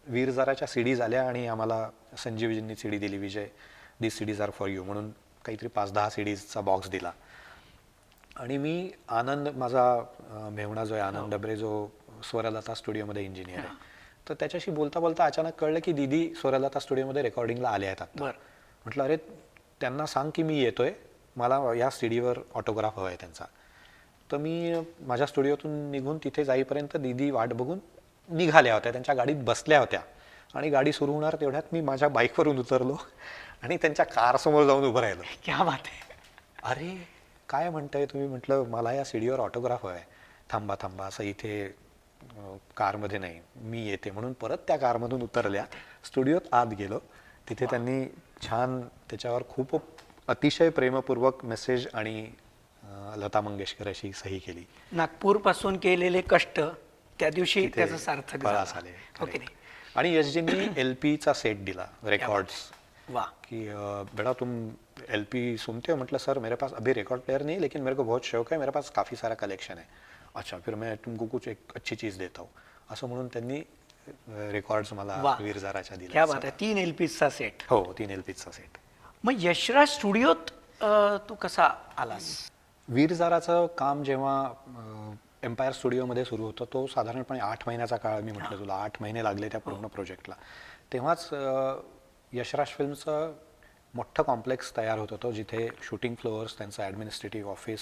वीर जाराच्या सीडीज आल्या आणि आम्हाला संजीवजींनी सीडी दिली, विजय, दिस सीडीज आर फॉर यू म्हणून काहीतरी 5-10 सीडीजचा बॉक्स दिला. आणि मी आनंद, माझा मेहुणा जो आहे आनंद डबरे, जो स्वरलता स्टुडिओमध्ये इंजिनियर आहे, तर त्याच्याशी बोलता बोलता अचानक कळलं की दीदी स्वरलता स्टुडिओमध्ये रेकॉर्डिंगला आले आहेत आता. म्हटलं अरे, त्यांना सांग की मी येतोय, मला या सीडीवर ऑटोग्राफ हवा आहे त्यांचा. तर मी माझ्या स्टुडिओतून निघून तिथे जाईपर्यंत दीदी वाट बघून निघाल्या होत्या, त्यांच्या गाडीत बसल्या होत्या. आणि गाडी सुरू होणार तेवढ्यात मी माझ्या बाईकवरून उतरलो आणि त्यांच्या कारसमोर जाऊन उभं राहिलो. क्या बात आहे. अरे, काय म्हणताय तुम्ही? म्हटलं मला या सीडीवर ऑटोग्राफ हवा आहे. थांबा थांबा, असं इथे कारमध्ये नाही, मी येते म्हणून परत त्या कारमधून उतरल्या, स्टुडिओत आत गेलो. तिथे त्यांनी छान त्याच्यावर खूप अतिशय प्रेमपूर्वक मेसेज आणि लता मंगेशकर अशी सही केली. नागपूर पासून केलेले कष्ट त्या दिवशी त्याचं सार्थक झाले. आणि यशजींनी LPचा सेट दिला, रेकॉर्ड्स. कि बेटा तुम LP सुनते हो? मतलब सर मेरे पास अभी रिकॉर्ड प्लेयर नहीं है, लेकिन मेरे को बहुत शौक है, मेरे पास काफ़ी सारा कलेक्शन है. अच्छा, फिर मैं तुमको कुछ एक अच्छी चीज़ देता हूँ, असं म्हणून त्यांनी रेकॉर्ड्स मला वीर जाराच्या दिल्या. क्या बात आहे. 3 LPचा सेट. हो, 3 LPचा सेट. मग यशराज स्टुडिओत तू कसा आलास? वीर जाराचं काम जेव्हा एम्पायर स्टुडिओमध्ये सुरू होतं, तो साधारणपणे 8 महिन्याचा काळ, मी म्हटलं तुला 8 महिने लागले त्या पूर्ण प्रोजेक्टला. तेव्हाच यशराज फिल्मचं मोठं कॉम्प्लेक्स तयार होत होतं, जिथे शूटिंग फ्लोअर्स, त्यांचं ॲडमिनिस्ट्रेटिव्ह ऑफिस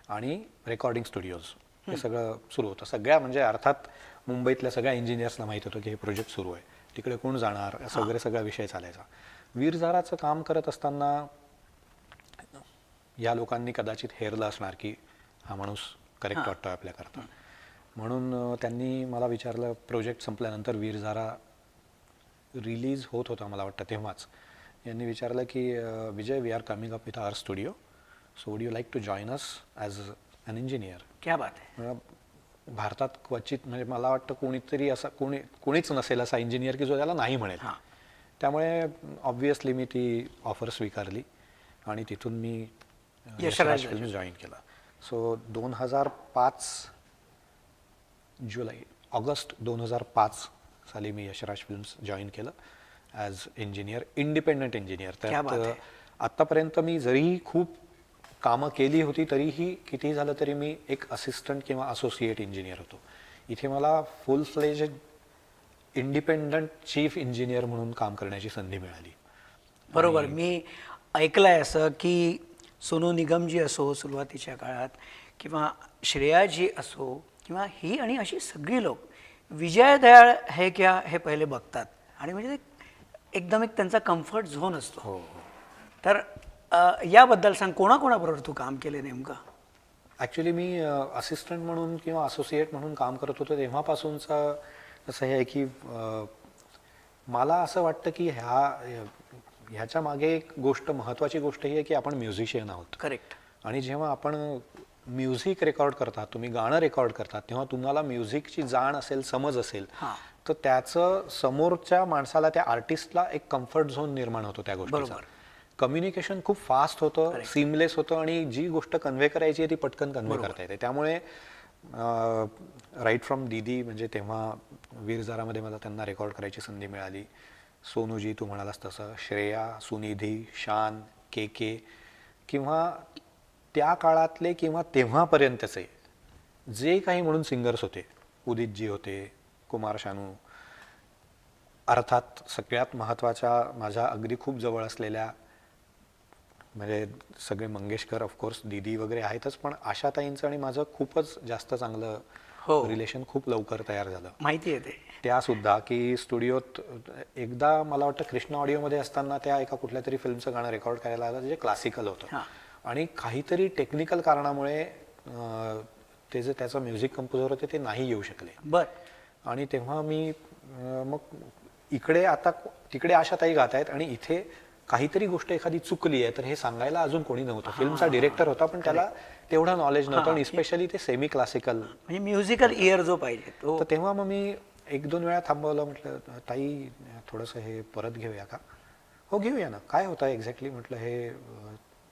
आणि रेकॉर्डिंग स्टुडिओज हे सगळं सुरू होतं. सगळ्या, म्हणजे अर्थात मुंबईतल्या सगळ्या इंजिनियर्सना माहीत होतं की हे प्रोजेक्ट सुरू आहे, तिकडे कोण जाणार, असं वगैरे सगळा विषय चालायचा. वीर जाराचं काम करत असताना या लोकांनी कदाचित हेरलं असणार की हा माणूस करेक्ट वाटतोय आपल्याकरता, म्हणून त्यांनी मला विचारलं. प्रोजेक्ट संपल्यानंतर वीर जारा रिलीज होत होता मला वाटतं तेव्हाच. यांनी विचारलं की Vijay, we are coming up with our studio, so would you like to join us as an engineer. क्या बात आहे. भारतात क्वचित, म्हणजे मला वाटतं कोणीतरी असं कोणीच नसेल असा इंजिनियर की जो त्याला नाही म्हणेल. त्यामुळे ऑब्व्हियसली मी ती ऑफर स्वीकारली आणि तिथून मी यशराज फिल्म्स जॉईन केला. सो ऑगस्ट 2005 साली मी यशराज फिल्म्स जॉईन केलं ॲज इंजिनियर, इंडिपेंडंट इंजिनियर. तर आत्तापर्यंत मी जरी खूप कामं केली होती तरीही किती झालं तरी मी एक असिस्टंट किंवा असोसिएट इंजिनियर होतो. इथे मला फुल फ्लेज इंडिपेंडंट चीफ इंजिनियर म्हणून काम करण्याची संधी मिळाली. बरोबर. मी ऐकलंय असं की सोनू निगमजी असो सुरुवातीच्या काळात, किंवा श्रेयाजी असो, किंवा ही आणि अशी सगळी लोक विजय दयाळ हे क्या हे पहिले बघतात आणि म्हणजे ते एकदम एक त्यांचा कम्फर्ट झोन असतो. हो तर याबद्दल सांग, कोणाकोणाबरोबर तू काम केले नेमकं? ॲक्च्युली मी असिस्टंट म्हणून किंवा असोसिएट म्हणून काम करत होतो तेव्हापासूनचा असं हे आहे की मला असं वाटतं की ह्याच्या मागे एक गोष्ट, महत्त्वाची गोष्ट ही आहे की आपण म्युझिशियन आहोत. करेक्ट. आणि जेव्हा आपण म्युझिक रेकॉर्ड करतात, तुम्ही गाणं रेकॉर्ड करतात, तेव्हा तुम्हाला म्युझिकची जाण असेल, समज असेल, हां. तर त्याचं समोरच्या माणसाला, त्या आर्टिस्टला एक कम्फर्ट झोन निर्माण होतो त्या गोष्टीचा. बरोबर. कम्युनिकेशन खूप फास्ट होतं, सीमलेस होतं आणि जी गोष्ट कन्व्हे करायची आहे ती पटकन कन्व्हे करता येते. त्यामुळे राईट फ्रॉम दीदी, म्हणजे तेव्हा वीर जारामध्ये मला त्यांना रेकॉर्ड करायची संधी मिळाली. सोनूजी तू म्हणालास तसं, श्रेया, सुनिधी, शान, के किंवा त्या काळातले किंवा तेव्हापर्यंतचे जे काही म्हणून सिंगर्स होते, उदितजी होते, कुमार शानू, अर्थात सगळ्यात महत्त्वाच्या माझ्या अगदी खूप जवळ असलेल्या म्हणजे सगळे मंगेशकर, ऑफकोर्स दीदी वगैरे आहेतच, पण आशाताईंचं आणि माझं खूपच जास्त चांगलं रिलेशन खूप लवकर तयार झालं. माहिती आहे ते. त्या सुद्धा की स्टुडिओत एकदा मला वाटतं कृष्णा ऑडिओमध्ये असताना त्या एका कुठल्या तरी फिल्मचं गाणं रेकॉर्ड करायला आलं, जे क्लासिकल होतं आणि काहीतरी टेक्निकल कारणामुळे ते जे त्याचं म्युझिक कंपोजर होते ते नाही येऊ शकले. बरं. आणि तेव्हा मी मग इकडे आता तिकडे आशाताई गात आहेत आणि इथे काहीतरी गोष्ट एखादी चुकली आहे तर हे सांगायला अजून कोणी नव्हतं. फिल्मचा डिरेक्टर होता पण त्याला तेवढं नॉलेज नव्हतं आणि स्पेशली ते सेमी क्लासिकल, म्हणजे म्युझिकल इयर जो पाहिजे तो. तर तेव्हा मग मी एक दोन वेळा थांबवलं, म्हटलं ताई थोडंसं हे परत घेऊया का? हो घेऊया ना, काय होतं एक्झॅक्टली, म्हटलं हे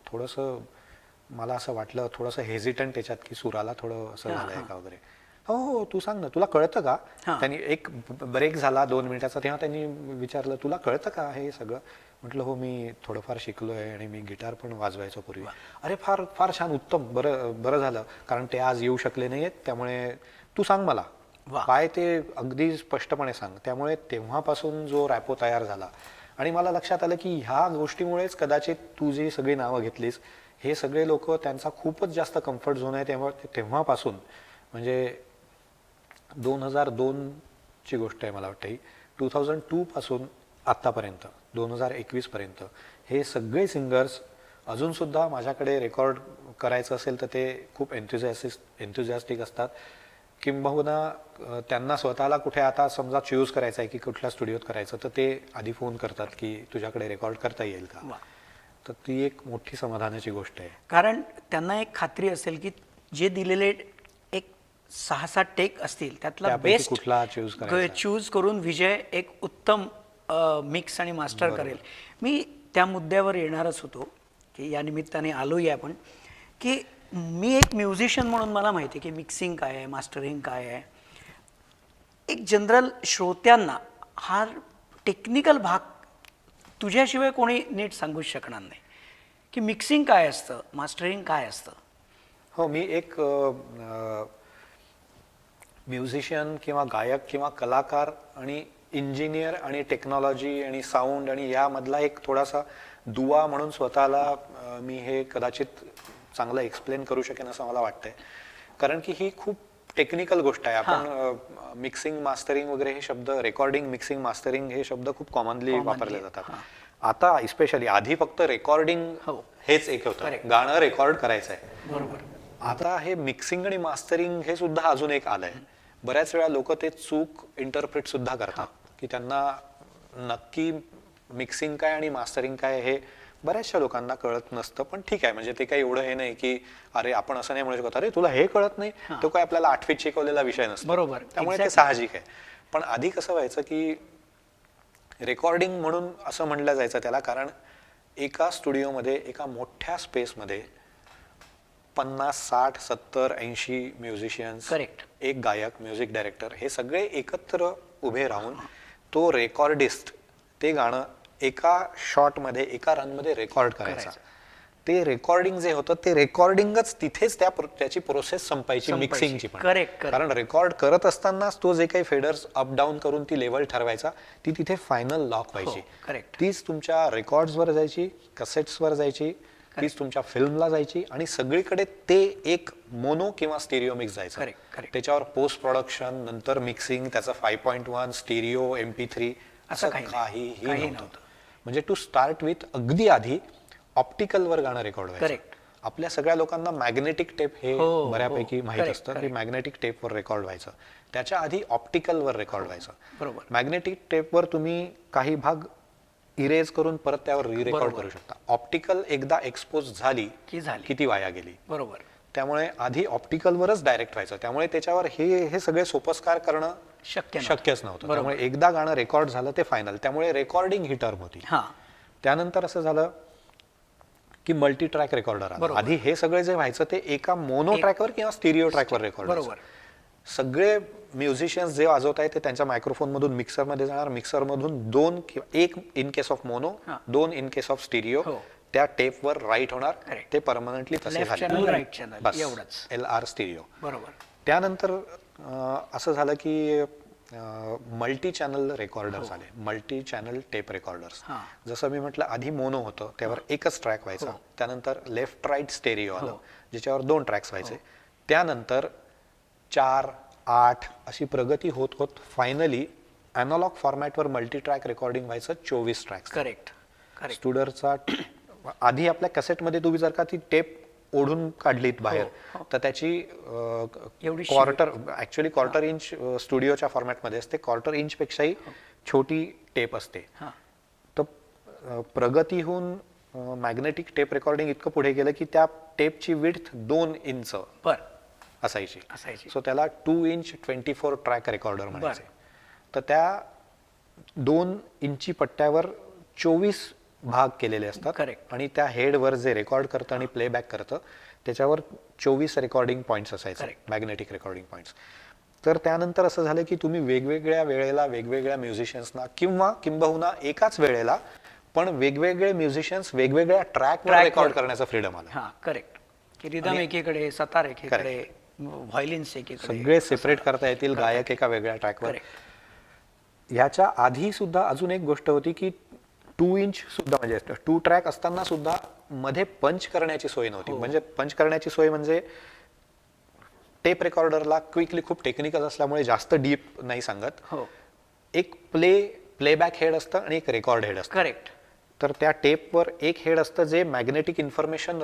थोडंसं मला असं वाटलं, थोडंसं हेजिटंट त्याच्यात की सुराला थोडं असं झालंय का वगैरे. हो हो तू सांग ना, तुला कळतं का? त्यांनी एक ब्रेक झाला 2 मिनिटाचा, तेव्हा त्यांनी विचारलं तुला कळतं का हे सगळं? म्हटलं हो मी थोडंफार शिकलोय आणि मी गिटार पण वाजवायचो पूर्वी. अरे फार फार छान, उत्तम, बरं झालं, कारण ते आज येऊ शकले नाहीयेत, त्यामुळे तू सांग मला काय ते अगदी स्पष्टपणे सांग. त्यामुळे तेव्हापासून जो रॅपो तयार झाला आणि मला लक्षात आलं की ह्या गोष्टीमुळेच कदाचित तू जी सगळी नावं घेतलीस, हे सगळे लोक, त्यांचा खूपच जास्त कम्फर्ट झोन आहे. तेव्हापासून म्हणजे 2002 ची गोष्ट आहे मला वाटतं ही, 2002 पासून आत्तापर्यंत 2021 पर्यंत हे सगळे सिंगर्स अजूनसुद्धा माझ्याकडे रेकॉर्ड करायचं असेल तर ते खूप एन्थुझियास्टिक असतात. किंबहुना त्यांना स्वतःला कुठे आता समजा चूज करायचं आहे की कुठल्या स्टुडिओत करायचं, तर ते आधी फोन करतात की तुझ्याकडे रेकॉर्ड करता येईल का? तर ती एक मोठी समाधानाची गोष्ट आहे. कारण त्यांना एक खात्री असेल की जे दिलेले एक 6-7 टेक असतील त्यातला बेस्ट कुठला चूज करून विजय एक उत्तम मिक्स आणि मास्टर करेल. मी त्या मुद्द्यावर येणारच होतो की या निमित्ताने आलोय आपण, की मी एक म्युझिशियन म्हणून मला माहिती आहे की मिक्सिंग काय आहे, मास्टरिंग काय आहे. एक जनरल श्रोत्यांना हा टेक्निकल भाग तुझ्याशिवाय कोणी नीट सांगूच शकणार नाही की मिक्सिंग काय असतं, मास्टरिंग काय असतं. हो, मी एक म्युझिशियन किंवा गायक किंवा कलाकार आणि इंजिनियर आणि टेक्नॉलॉजी आणि साऊंड आणि यामधला एक थोडासा दुवा म्हणून स्वतःला मी हे कदाचित चांगलं एक्सप्लेन करू शकेन असं मला वाटतंय. कारण की ही खूप टेक्निकल गोष्ट आहे. आपण मिक्सिंग, मास्टरिंग वगैरे हे शब्द, रेकॉर्डिंग, मिक्सिंग, मास्टरिंग हे शब्द खूप कॉमनली वापरले जातात. आता स्पेशली आधी फक्त रेकॉर्डिंग हेच एक होतं, गाणं रेकॉर्ड करायचं आहे. बरोबर. आता हे मिक्सिंग आणि मास्टरिंग हे सुद्धा अजून एक आलंय. बऱ्याच वेळा लोक ते चूक इंटरप्रेट सुद्धा करतात की त्यांना नक्की मिक्सिंग काय आणि मास्टरिंग काय हे बऱ्याचशा लोकांना कळत नसतं. पण ठीक आहे, म्हणजे ते काही एवढं हे नाही की अरे आपण असं नाही म्हणू शकत अरे तुला हे कळत नाही, तो काय आपल्याला 8वीत शिकवलेला विषय नसतो. बरोबर. त्यामुळे ते साहजिक आहे. पण आधी कसं व्हायचं की रेकॉर्डिंग म्हणून असं म्हणलं जायचं त्याला, कारण एका स्टुडिओमध्ये, एका मोठ्या स्पेसमध्ये 50, 60, 70, 80 म्युझिशियन्स, एक गायक, म्युझिक डायरेक्टर, हे सगळे एकत्र उभे राहून तो रेकॉर्डिस्ट ते गाणं एका शॉटमध्ये, एका रनमध्ये रेकॉर्ड करायचा. ते रेकॉर्डिंग जे होतं ते रेकॉर्डिंगच तिथेच त्याची प्रोसेस संपायची, मिक्सिंगची पण. कारण रेकॉर्ड करत असतानाच तो जे काही फेडर्स अप डाऊन करून ती लेवल ठरवायचा, ती तिथे फायनल लॉक व्हायची. तीच तुमच्या रेकॉर्ड्सवर जायची, कसेट्सवर जायची तीच तुमच्या फिल्मला जायची आणि सगळीकडे ते एक मोनो किंवा स्टिरिओ मिक्स जायचं. Correct. त्याच्यावर पोस्ट प्रोडक्शन, नंतर मिक्सिंग, त्याचं 5.1 स्टिरिओ, MP3 असं काहीही नव्हतं. म्हणजे टू स्टार्ट विथ अगदी आधी ऑप्टिकलवर गाणं रेकॉर्ड व्हायचं. करेक्ट. आपल्या सगळ्या लोकांना मॅग्नेटिक टेप हे बऱ्यापैकी माहित Correct, असतं की मॅग्नेटिक टेपवर रेकॉर्ड व्हायचं. त्याच्या आधी ऑप्टिकलवर रेकॉर्ड व्हायचं. बरोबर. मॅग्नेटिक टेपवर तुम्ही काही भाग इरेज करून परत त्यावर री रेकॉर्ड करू शकता. ऑप्टिकल एकदा एक्सपोज झाली की ती वाया गेली. बरोबर. त्यामुळे आधी ऑप्टिकलवरच डायरेक्ट व्हायचं. त्यामुळे त्याच्यावर हे सगळे सोपस्कार करणं शक्यच नव्हतं. त्यामुळे एकदा गाणं रेकॉर्ड झालं ते फायनल. त्यामुळे रेकॉर्डिंग ही टर्म होती. त्यानंतर असं झालं की मल्टी ट्रॅक रेकॉर्डर आला. आधी हे सगळे जे व्हायचं ते एका मोनो ट्रॅकवर किंवा स्टिरिओ ट्रॅकवर रेकॉर्ड व्हायचं. सगळे म्युझिशियन्स जे वाजवत आहेत ते त्यांच्या मायक्रोफोन मधून मिक्सर मध्ये जाणार. मिक्सर मधून 2 किंवा 1 in case of mono, 2 in case of stereo त्या टेपवर राईट होणार. ते परमनंटली तसे झाले. LR stereo. बरोबर. त्यानंतर असं झालं की मल्टी चॅनल रेकॉर्डर्स आले. Multi channel tape recorders. जसं मी म्हटलं आधी मोनो होतं त्यावर एकच ट्रॅक व्हायचा. त्यानंतर लेफ्ट राईट स्टेरिओ आलं ज्याच्यावर 2 ट्रॅक्स व्हायचे. त्यानंतर 4, 8 अशी प्रगती होत होत फायनली अॅनालॉग फॉर्मॅटवर मल्टी ट्रॅक रेकॉर्डिंग व्हायचं 24 ट्रॅक्स. करेक्ट. स्टुडरचा आधी आपल्या कॅसेटमध्ये तुम्ही जर का ती टेप ओढून काढलीत बाहेर तर त्याची क्वार्टर इंच स्टुडिओच्या फॉर्मॅटमध्ये असते. क्वार्टर इंच पेक्षाही छोटी टेप असते. तर प्रगती होऊन मॅग्नेटिक टेप रेकॉर्डिंग इतकं पुढे गेलं की त्या टेपची विड्थ 2 इंच असायची. सो त्याला 2 इंच 24 ट्रॅक रेकॉर्डर म्हणायचे. तर त्या 2 इंची पट्ट्यावर 24 भाग केलेले असतात. आणि त्या हेडवर जे रेकॉर्ड करतं आणि प्लेबॅक करतं त्याच्यावर 24 रेकॉर्डिंग पॉइंट्स असायचे. Magnetic recording points. तर त्यानंतर असं झालं की तुम्ही वेगवेगळ्या वेळेला वेगवेगळ्या म्युझिशियन्सना किंवा किंबहुना एकाच वेळेला पण वेगवेगळे म्युझिशियन्स वेगवेगळ्या ट्रॅकवर रेकॉर्ड करण्याचं फ्रीडम आलं. करेक्ट. की रिदम एकीकडे, सतार एकीकडे, व्हायलिन्स एकीकडे, सगळे सेपरेट करता येतील. गायक एका वेगळ्या ट्रॅकवर. याच्या आधी सुद्धा अजून एक गोष्ट होती की 2 इंच सुद्धा म्हणजे 2 ट्रॅक असताना सुद्धा मध्ये पंच करण्याची सोय नव्हती. म्हणजे पंच करण्याची सोय म्हणजे टेप रेकॉर्डरला क्विकली खूप टेक्निकल असल्यामुळे जास्त डीप नाही सांगत. एक प्लेबॅक हेड असतं आणि एक रेकॉर्ड हेड असतं. करेक्ट. तर त्या टेपवर एक हेड असतं जे मॅग्नेटिक इन्फॉर्मेशन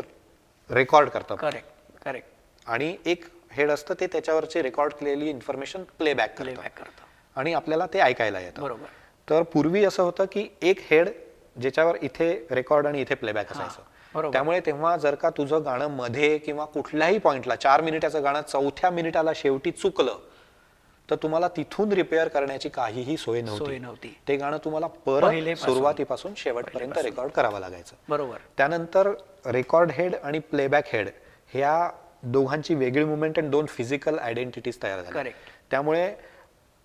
रेकॉर्ड करतं. करेक्ट. आणि एक हेड असतं ते त्याच्यावरची रेकॉर्ड केलेली इन्फॉर्मेशन प्लेबॅक करतं आणि आपल्याला ते ऐकायला येतं. बरोबर. तर पूर्वी असं होतं की एक हेड ज्याच्यावर इथे रेकॉर्ड आणि इथे प्लेबॅक असायचं. त्यामुळे तेव्हा जर का तुझं गाणं मध्ये किंवा कुठल्याही पॉइंटला 4 मिनिटाचं गाणं 4थ्या मिनिटाला शेवटी चुकलं तर तुम्हाला तिथून रिपेअर करण्याची काहीही सोय नव्हती. ते गाणं तुम्हाला परत सुरुवातीपासून शेवटपर्यंत रेकॉर्ड करावं लागायचं. बरोबर. त्यानंतर रेकॉर्ड हेड आणि प्लेबॅक हेड ह्या दोघांची वेगळी मुवमेंट आणि 2 फिजिकल आयडेंटिटीज तयार झाल्या. त्यामुळे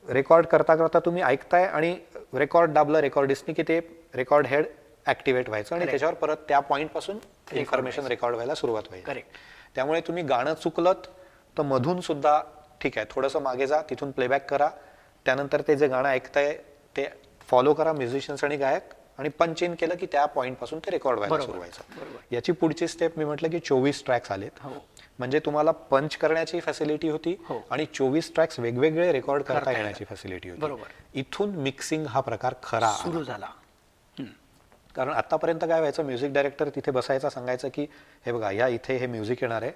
रेकॉर्ड करता करता तुम्ही ऐकताय आणि रेकॉर्ड दाबलं रेकॉर्डिस्टनी की ते रेकॉर्ड हेड ऍक्टिव्हेट व्हायचं आणि त्याच्यावर परत त्या पॉइंट पासून इन्फॉर्मेशन रेकॉर्ड व्हायला सुरुवात व्हायची. त्यामुळे तुम्ही गाणं चुकलत तर मधून सुद्धा ठीक आहे थोडंसं मागे जा, तिथून प्लेबॅक करा, त्यानंतर ते जे गाणं ऐकताय ते फॉलो करा म्युझिशियन्स आणि गायक आणि पंच इन केलं की त्या पॉइंट पासून ते रेकॉर्ड व्हायला सुरू व्हायचं. याची पुढची स्टेप मी म्हटलं की 24 ट्रॅक्स आलेत. म्हणजे तुम्हाला पंच करण्याची फॅसिलिटी होती आणि 24 ट्रॅक्स वेगवेगळे रेकॉर्ड करता येण्याची फॅसिलिटी होती. इथून मिक्सिंग हा प्रकार खरा सुरू झाला. कारण आतापर्यंत काय व्हायचं, म्युझिक डायरेक्टर तिथे बसायचा, सांगायचं की हे बघा या इथे हे म्युझिक येणार आहे,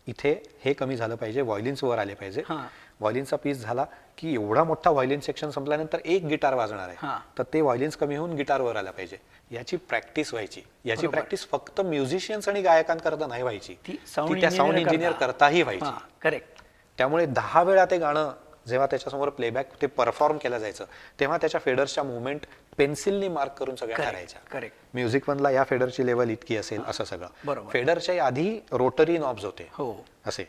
इथे हे कमी झालं पाहिजे, व्हायलिन्स वर आले पाहिजे. व्हायलिन्सचा पीस झाला की एवढा मोठा व्हायलिन सेक्शन संपल्यानंतर एक गिटार वाजणार आहे तर ते व्हायलिन्स कमी होऊन गिटारवर आला पाहिजे. याची प्रॅक्टिस व्हायची. याची प्रॅक्टिस फक्त म्युझिशियन्स आणि गायकांकरता नाही व्हायची, ती त्या साऊंड इंजिनियर करताही व्हायची. करेक्ट. त्यामुळे 10 वेळा ते गाणं जेव्हा त्याच्यासमोर प्लेबॅक ते परफॉर्म केलं जायचं तेव्हा त्याच्या फेडर्सच्या मुवमेंट पेन्सिलनी मार्क करून सगळ्या करायच्या. म्युझिक वनला या फेडरची लेवल इतकी असेल असं सगळं. फेडरच्या आधी रोटरी नॉब्स होते असे,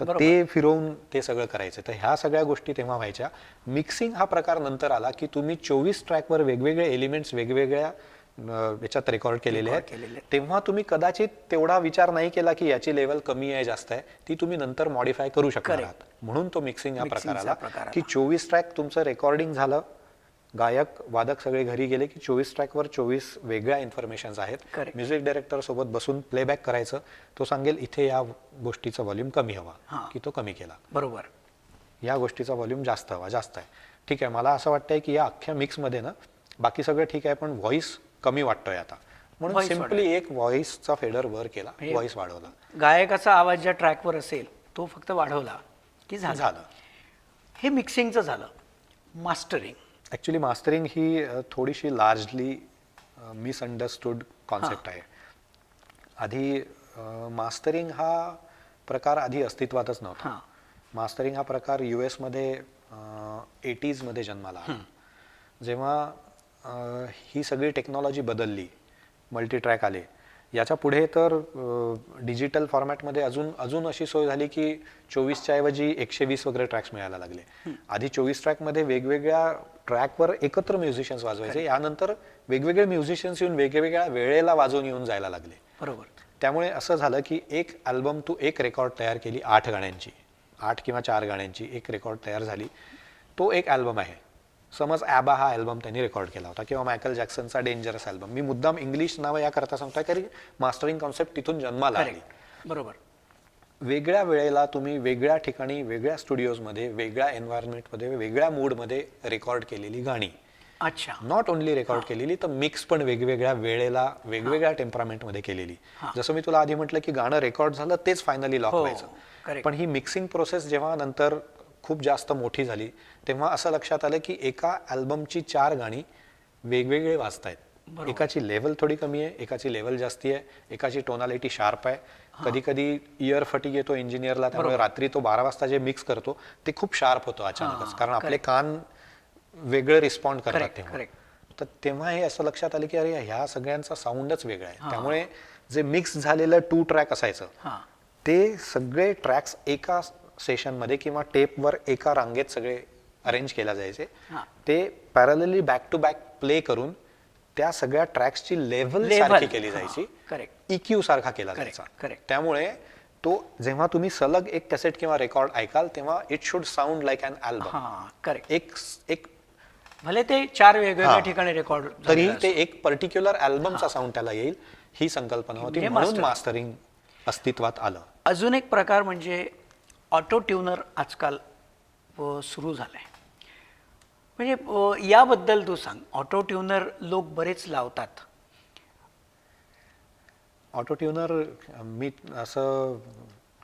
तर ते फिरवून ते सगळं करायचं. तर ह्या सगळ्या गोष्टी तेव्हा व्हायच्या. मिक्सिंग हा प्रकार नंतर आला की तुम्ही 24 ट्रॅकवर वेगवेगळे एलिमेंट्स वेगवेगळ्या याच्यात रेकॉर्ड केलेले आहेत. तेव्हा तुम्ही कदाचित तेवढा विचार नाही केला की याची लेवल कमी आहे जास्त आहे, ती तुम्ही नंतर मॉडिफाय करू शकणार आहात. म्हणून तो मिक्सिंग हा प्रकार आला की 24 ट्रॅक तुमचं रेकॉर्डिंग झालं, गायक वादक सगळे घरी गेले की 24 ट्रॅकवर 24 वेगळ्या इन्फॉर्मेशन्स आहेत. Correct. म्युझिक डायरेक्टर सोबत बसून प्लेबॅक करायचं. तो सांगेल इथे या गोष्टीचा व्हॉल्यूम कमी हवा हां. की तो कमी केला, बरोबर. या गोष्टीचा व्हॉल्यूम जास्त हवा, जास्त आहे. ठीक आहे, मला असं वाटतंय की या अख्ख्या मिक्समध्ये ना बाकी सगळं ठीक आहे, पण व्हॉइस कमी वाटतोय आता, म्हणून Voice सिम्पली एक व्हॉइसचा फेडर वर केला, म्हणजे व्हॉइस वाढवला, गायकाचा आवाज ज्या ट्रॅकवर असेल तो फक्त वाढवला की झालं. हे मिक्सिंगचं झालं. मास्टरिंग. ॲक्च्युली मास्टरिंग ही थोडीशी लार्जली मिसअंडरस्टूड कॉन्सेप्ट आहे. आधी मास्टरिंग हा प्रकार आधी अस्तित्वातच नव्हता. हां. मास्टरिंग हा प्रकार US मध्ये 80s मध्ये जन्माला आला. जेव्हा ही सगळी टेक्नॉलॉजी बदलली, मल्टी ट्रॅक आले, याच्या पुढे तर डिजिटल फॉर्मॅटमध्ये अजून अशी सोय झाली की 24च्या ऐवजी 120 वगैरे ट्रॅक्स मिळायला लागले. आधी 24 ट्रॅकमध्ये वेगवेगळ्या ट्रॅकवर एकत्र म्युझिशियन्स वाजवायचे, यानंतर वेगवेगळे म्युझिशियन्स येऊन वेगवेगळ्या वेळेला वाजवून येऊन जायला लागले. बरोबर. त्यामुळे असं झालं की एक अल्बम तू एक रेकॉर्ड तयार केली 8 गाण्यांची, 8 किंवा 4 गाण्यांची एक रेकॉर्ड तयार झाली, तो एक अल्बम आहे. समज ॲबा हा अल्बम त्यांनी रेकॉर्ड केला होता किंवा मायकल जॅक्सनचा डेंजरस अल्बम. मी मुद्दाम इंग्लिश नावं या करता सांगतोय कारण मास्टरिंग कॉन्सेप्ट तिथून जन्माला आली. बरोबर. वेगळ्या वेळेला तुम्ही वेगळ्या ठिकाणी, वेगळ्या स्टुडिओजमध्ये, वेगळ्या एन्व्हायरमेंटमध्ये, वेगळ्या मूडमध्ये रेकॉर्ड केलेली गाणी. अच्छा. नॉट ओनली रेकॉर्ड केलेली, तर मिक्स पण वेगवेगळ्या वेळेला वेगवेगळ्या टेम्परामेंटमध्ये केलेली. जसं मी तुला आधी म्हटलं की गाणं रेकॉर्ड झालं तेच फायनली लॉक व्हायचं, करेक्ट. पण ही मिक्सिंग प्रोसेस जेव्हा नंतर खूप जास्त मोठी झाली तेव्हा असं लक्षात आलं की एका अल्बमची 4 गाणी वेगवेगळे वाजतायत. एकाची लेवल थोडी कमी आहे, एकाची लेवल जास्ती आहे, एकाची टोनालिटी शार्प आहे. कधी कधी इयर फटिक येतो इंजिनियरला, त्यामुळे रात्री तो 12 वाजता जे मिक्स करतो ते खूप शार्प होतं अचानकच, कारण आपले कान वेगळे रिस्पॉन्ड करतात तेव्हा. तर तेव्हा हे असं लक्षात आलं की अरे ह्या सगळ्यांचा साऊंडच वेगळा आहे. त्यामुळे जे मिक्स झालेलं 2 ट्रॅक असायचं ते सगळे ट्रॅक्स एका सेशनमध्ये किंवा टेपवर एका रांगेत सगळे अरेंज केल्या जायचे. ते parallelly back to back play करून त्या सगळ्या ट्रॅक्सची लेव्हल सारखी केली जायची, EQ सारखा केला जायचा. त्यामुळे तो जेव्हा तुम्ही सलग एक कॅसेट किंवा रेकॉर्ड ऐकाल तेव्हा it should sound like an album. एक भले ते 4 वेगवेगळ्या ठिकाणी रेकॉर्ड तरी ते एक पर्टिक्युलर अल्बमचा साऊंड त्याला येईल, ही संकल्पना होती, म्हणून मास्टरिंग अस्तित्वात आलं. अजून एक प्रकार म्हणजे ऑटो ट्यूनर आजकाल सुरू झालाय. म्हणजे याबद्दल तू सांग. ऑटो ट्यूनर लोक बरेच लावतात. ऑटो ट्यूनर मी असं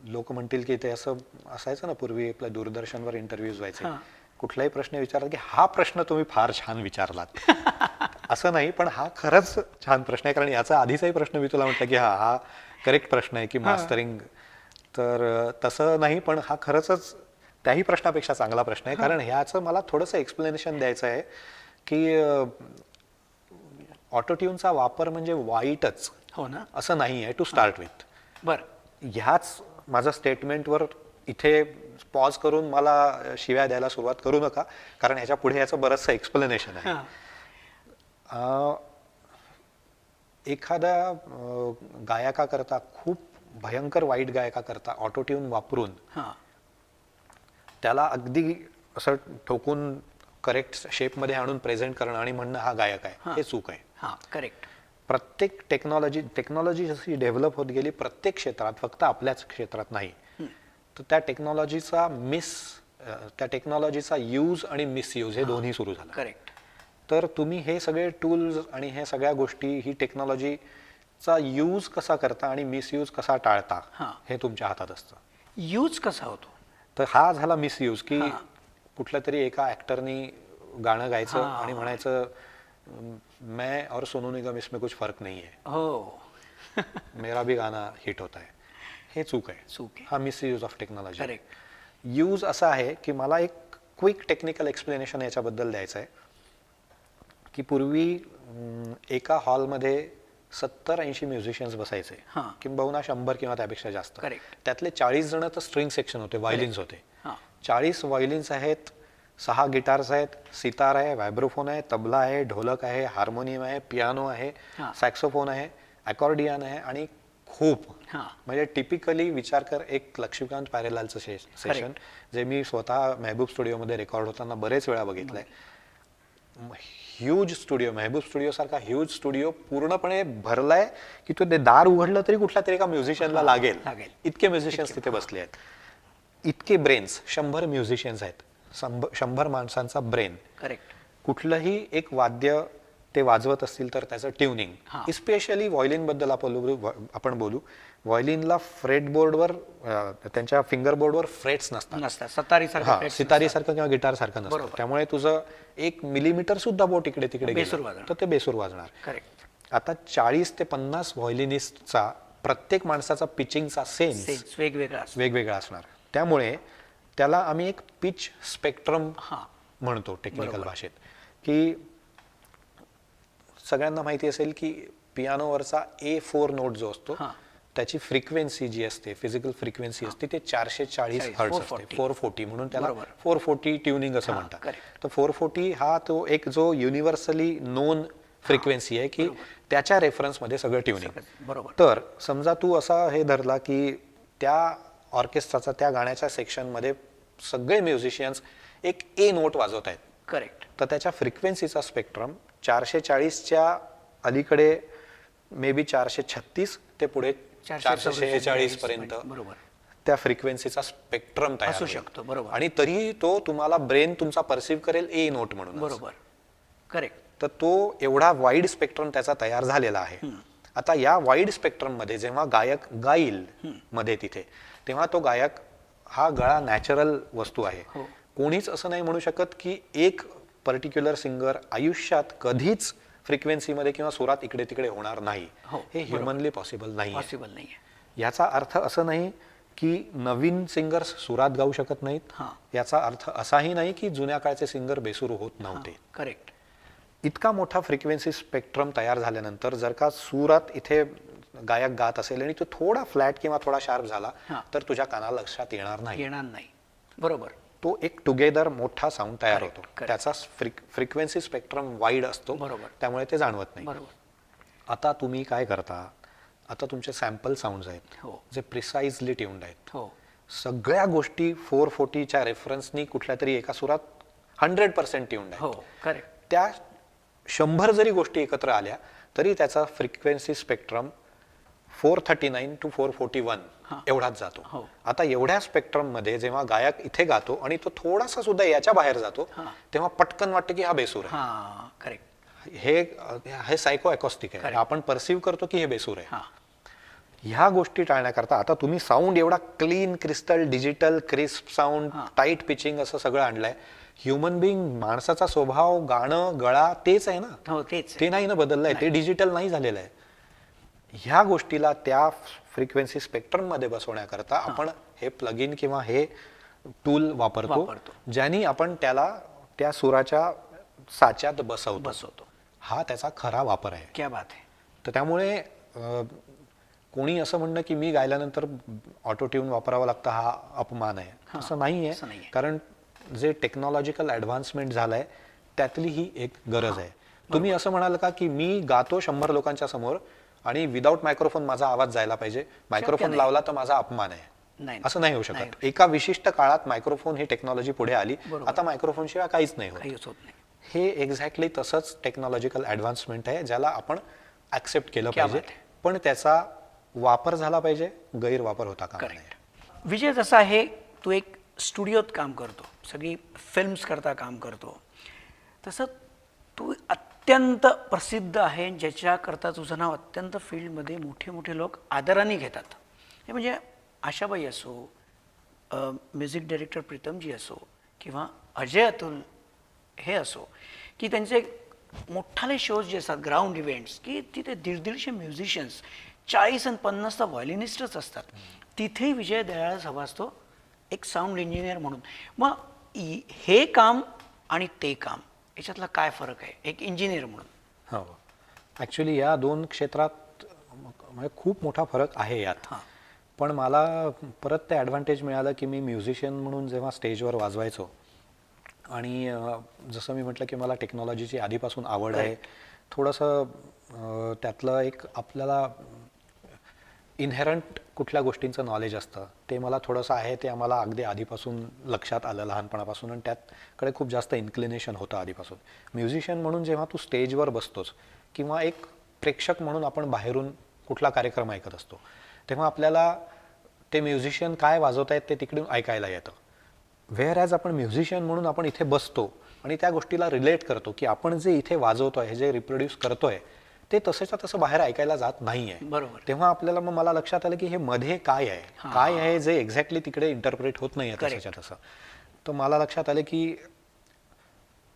लोक म्हणतील की ते असं असायचं ना पूर्वी आपल्या दूरदर्शनवर इंटरव्ह्यूज व्हायचे, कुठलाही प्रश्न विचारला की हा प्रश्न तुम्ही फार छान विचारलात असं नाही, पण हा खरंच छान प्रश्न आहे, कारण याचा आधीचाही प्रश्न मी तुला म्हटलं की हा करेक्ट प्रश्न आहे की मास्टरिंग. तर तसं नाही, पण हा खरंच त्याही प्रश्नापेक्षा चांगला प्रश्न आहे, कारण ह्याचं मला थोडंसं एक्सप्लेनेशन द्यायचं आहे की ऑटो ट्यूनचा वापर म्हणजे वाईटच हो ना असं नाही आहे टू स्टार्ट विथ. बरं. ह्याच माझं स्टेटमेंटवर इथे पॉज करून मला शिव्या द्यायला सुरुवात करू नका, कारण ह्याच्या पुढे याचं बरंचसं एक्सप्लेनेशन आहे. एखाद्या गायकाकरता, खूप भयंकर वाईट गायकाकरता ऑटो ट्यून वापरून त्याला अगदी असं ठोकून करेक्ट शेपमध्ये आणून प्रेझेंट करणं आणि म्हणणं हा गायक आहे, हे चूक आहे. करेक्ट. प्रत्येक टेक्नॉलॉजी जशी डेव्हलप होत गेली प्रत्येक क्षेत्रात, फक्त आपल्याच क्षेत्रात नाही, तर त्या टेक्नॉलॉजीचा यूज आणि मिसयूज हे दोन्ही सुरू झालं. करेक्ट. तर तुम्ही हे सगळे टूल्स आणि हे सगळ्या गोष्टी, ही टेक्नॉलॉजीचा यूज कसा करता आणि मिसयूज कसा टाळता हे तुमच्या हातात असतं. यूज कसा होतो? तर हा झाला मिसयूज की कुठल्या तरी एका ऍक्टरनी गाणं गायचं आणि म्हणायचं मैं और सोनू निगम इसमें कुछ फर्क नहीं है, हो मेरा भी गाना हिट होता है. हे चूक आहे. हा misuse of technology. Correct. Use असा आहे की मला एक क्विक टेक्निकल एक्सप्लेनेशन याच्याबद्दल द्यायचं आहे की पूर्वी एका हॉलमध्ये 70-80 म्युझिशियन्स बसायचे, किंबहुना 100 किंवा त्यापेक्षा जास्त. त्यातले 40 जण तर स्ट्रिंग सेक्शन होते, व्हायलिन्स होते. 40 व्हायलिन्स आहेत, 6 गिटार्स आहेत, सितार आहे, व्हायब्रोफोन आहे, तबला आहे, ढोलक आहे, हार्मोनियम आहे, पियानो आहे, सॅक्सोफोन आहे, अकॉर्डियन आहे आणि खूप म्हणजे टिपिकली विचार कर एक लक्ष्मीकांत प्यारेलालचं सेशन जे मी स्वतः महबूब स्टुडिओमध्ये रेकॉर्ड होताना बरेच वेळा बघितलंय. ह्यूज स्टुडिओ, मेहबूब स्टुडिओ सारखा ह्यूज स्टुडिओ पूर्णपणे भरलाय की तो ते दार उघडलं तरी कुठल्या तरी एका म्युझिशियनला लागेल इतके म्युझिशियन्स तिथे बसले आहेत. इतके ब्रेन्स, 100 म्युझिशियन्स आहेत, 100 माणसांचा ब्रेन. करेक्ट. कुठलंही एक वाद्य ते वाजवत असतील तर त्याचं ट्युनिंग, इस्पेशली व्हायोलिन बद्दल आपण बोलू. व्हायोलिनला फ्रेटबोर्डवर, त्यांच्या फिंगर बोर्डवर फ्रेट्स नसतात, सितारीसारखं किंवा गिटार सारखं नसतं. त्यामुळे तुझं 1 मिलीमीटर सुद्धा बोट इकडे तिकडे गेलं तर ते बेसूर वाजणार. करेक्ट. आता 40 ते 50 व्हायोलिनिस्टचा प्रत्येक माणसाचा पिचिंगचा सेन्स वेगवेगळा असणार. त्यामुळे त्याला आम्ही एक पिच स्पेक्ट्रम म्हणतो टेक्निकल भाषेत. की सगळ्यांना माहिती असेल की पियानोवरचा A4 नोट जो असतो त्याची फ्रिक्वेन्सी जी असते, फिजिकल फ्रिक्वेन्सी असते, ते 440 हर्ट्झ असते, 440, म्हणून त्याला 440 ट्युनिंग असं म्हणतात. तर 440 हा तो एक जो युनिव्हर्सली नोन फ्रिक्वेन्सी आहे की त्याच्या रेफरन्समध्ये सगळं ट्युनिंग. तर समजा तू असा हे धरला की त्या ऑर्केस्ट्राचा, त्या गाण्याच्या सेक्शनमध्ये सगळे म्युझिशियन्स एक A नोट वाजवत आहेत. करेक्ट. तर त्याच्या फ्रिक्वेन्सीचा स्पेक्ट्रम 440च्या अलीकडे मे बी 436 ते पुढे 446 पर्यंत त्या फ्रिक्वेन्सीचा स्पेक्ट्रम तयार असू शकतो. बरोबर. आणि तरी तो तुम्हाला ब्रेन तुमचा परसिव्ह करेल A नोट म्हणून. बरोबर. करेक्ट. तर तो एवढा वाईड स्पेक्ट्रम त्याचा तयार झालेला आहे. आता या वाईड स्पेक्ट्रम मध्ये जेव्हा गायक गाईल मध्ये तिथे, तेव्हा तो गायक हा गळा नॅचरल वस्तू आहे. कोणीच असं नाही म्हणू शकत की एक पर्टिक्युलर सिंगर आयुष्यात कधीच फ्रिक्वेन्सीमध्ये किंवा सुरात इकडे तिकडे होणार नाही. हे ह्युमनली पॉसिबल नाही. याचा अर्थ असं नाही की नवीन सिंगर्स सुरात गाऊ शकत नाहीत. याचा अर्थ असाही नाही की जुन्या काळचे सिंगर बेसूर होत नव्हते. करेक्ट. इतका मोठा फ्रिक्वेन्सी स्पेक्ट्रम तयार झाल्यानंतर जर का सुरात इथे गायक गात असेल आणि तो थोडा फ्लॅट किंवा थोडा शार्प झाला तर तुझ्या कानाला लक्षात येणार नाही. बरोबर. तो एक टुगेदर मोठा साऊंड तयार होतो. त्याचा फ्रिक्वेन्सी स्पेक्ट्रम वाईड असतो, त्यामुळे ते जाणवत नाही. आता तुम्ही काय करता, आता तुमचे सॅम्पल साऊंड आहेत जे प्रिसाइजली ट्यून्ड आहेत. सगळ्या गोष्टी 440च्या रेफरन्सनी कुठल्या तरी एका सुरात 100% ट्यून्ड आहेत. त्या 100 जरी गोष्टी एकत्र आल्या तरी त्याचा फ्रिक्वेन्सी स्पेक्ट्रम 439 to 441 एवढाच जातो. आता एवढ्या स्पेक्ट्रम मध्ये जेव्हा गायक इथे गातो आणि तो थोडासा सुद्धा याच्या बाहेर जातो तेव्हा पटकन वाटतं की हा बेसूर आहे. करेक्ट. हे सायको अकॉस्टिक आहे, आपण परसिव्ह करतो की हे बेसूर आहे. ह्या गोष्टी टाळण्याकरता आता तुम्ही साऊंड एवढा clean, crystal, digital, crisp sound, tight pitching असं सगळं आणलंय. ह्युमन बिंग, माणसाचा स्वभाव, गाणं, गळा तेच आहे ना, ते नाही ना बदललंय, ते डिजिटल नाही झालेलं आहे. ह्या गोष्टीला त्या फ्रिक्वेन्सी स्पेक्ट्रम मध्ये बसवण्याकरता आपण हे प्लगइन किंवा हे टूल वापरतो ज्यानी आपण त्याला त्या सुराच्या साच्यात बसवतो. हा त्याचा खरा वापर आहे. क्या बात आहे. तर त्यामुळे कोणी असं म्हणणं की मी गायल्यानंतर ऑटो ट्यून वापरावा लागतं हा अपमान आहे, असं नाहीये. कारण जे टेक्नॉलॉजिकल ऍडव्हान्समेंट झालंय त्यातली ही एक गरज आहे. तुम्ही असं म्हणाल का की मी गातो 100 लोकांच्या समोर आणि विदाऊट मायक्रोफोन माझा आवाज जायला पाहिजे, मायक्रोफोन लावला तर माझा अपमान आहे, असं नाही होऊ शकत. एका विशिष्ट काळात मायक्रोफोन ही टेक्नॉलॉजी पुढे आली, आता मायक्रोफोन शिवाय काहीच नाही होत. हे एक्झॅक्टली तसंच टेक्नॉलॉजिकल ऍडव्हान्समेंट आहे ज्याला आपण ऍक्सेप्ट केलं पाहिजे, पण त्याचा वापर झाला पाहिजे, गैरवापर होता कामा नये. विजय, जसा आहे तू एक स्टुडिओत काम करतो, सगळी फिल्म्स करता काम करतो, तसं तू अत्यंत प्रसिद्ध आहे, ज्याच्याकरता तुझं नाव अत्यंत फील्डमध्ये मोठे मोठे लोक आदराने घेतात. हे म्हणजे आशाबाई असो, म्युझिक डायरेक्टर प्रीतमजी असो, किंवा अजय अतुल हे असो, की त्यांचे मोठाले शोज जे असतात, ग्राउंड इव्हेंट्स, की तिथे 150 म्युझिशियन्स, 40 आणि 50 तर व्हायोलिनिस्टच असतात. तिथे विजय दयाळच हवा असतो एक साऊंड इंजिनियर म्हणून. मग हे काम आणि ते काम याच्यातला काय फरक आहे एक इंजिनियर म्हणून? हो, ॲक्च्युली या दोन क्षेत्रात म्हणजे खूप मोठा फरक आहे यात. पण मला परत ते ॲडव्हान्टेज मिळालं की मी म्युझिशियन म्हणून जेव्हा स्टेजवर वाजवायचो आणि जसं मी म्हटलं की मला टेक्नॉलॉजीची आधीपासून आवड आहे, थोडंसं त्यातलं एक आपल्याला इनहेरंट कुठल्या गोष्टींचं नॉलेज असतं ते मला थोडंसं आहे, ते आम्हाला अगदी आधीपासून लक्षात आलं लहानपणापासून, आणि त्याकडे खूप जास्त इन्क्लिनेशन होतं आधीपासून. म्युझिशियन म्हणून जेव्हा तू स्टेजवर बसतोस किंवा एक प्रेक्षक म्हणून आपण बाहेरून कुठला कार्यक्रम ऐकत असतो, तेव्हा आपल्याला ते म्युझिशियन काय वाजवत आहेत ते तिकडून ऐकायला येतं. व्हेअर ॲज आपण म्युझिशियन म्हणून आपण इथे बसतो आणि त्या गोष्टीला रिलेट करतो की आपण जे इथे वाजवतोय, हे जे रिप्रोड्यूस करतोय, ते तसंच्या तसं बाहेर ऐकायला जात नाहीये. बरोबर. तेव्हा आपल्याला मग मला लक्षात आलं की हे मध्ये काय आहे जे एक्झॅक्टली तिकडे इंटरप्रेट होत नाहीये तसंच्या तसं. तर मला लक्षात आलं की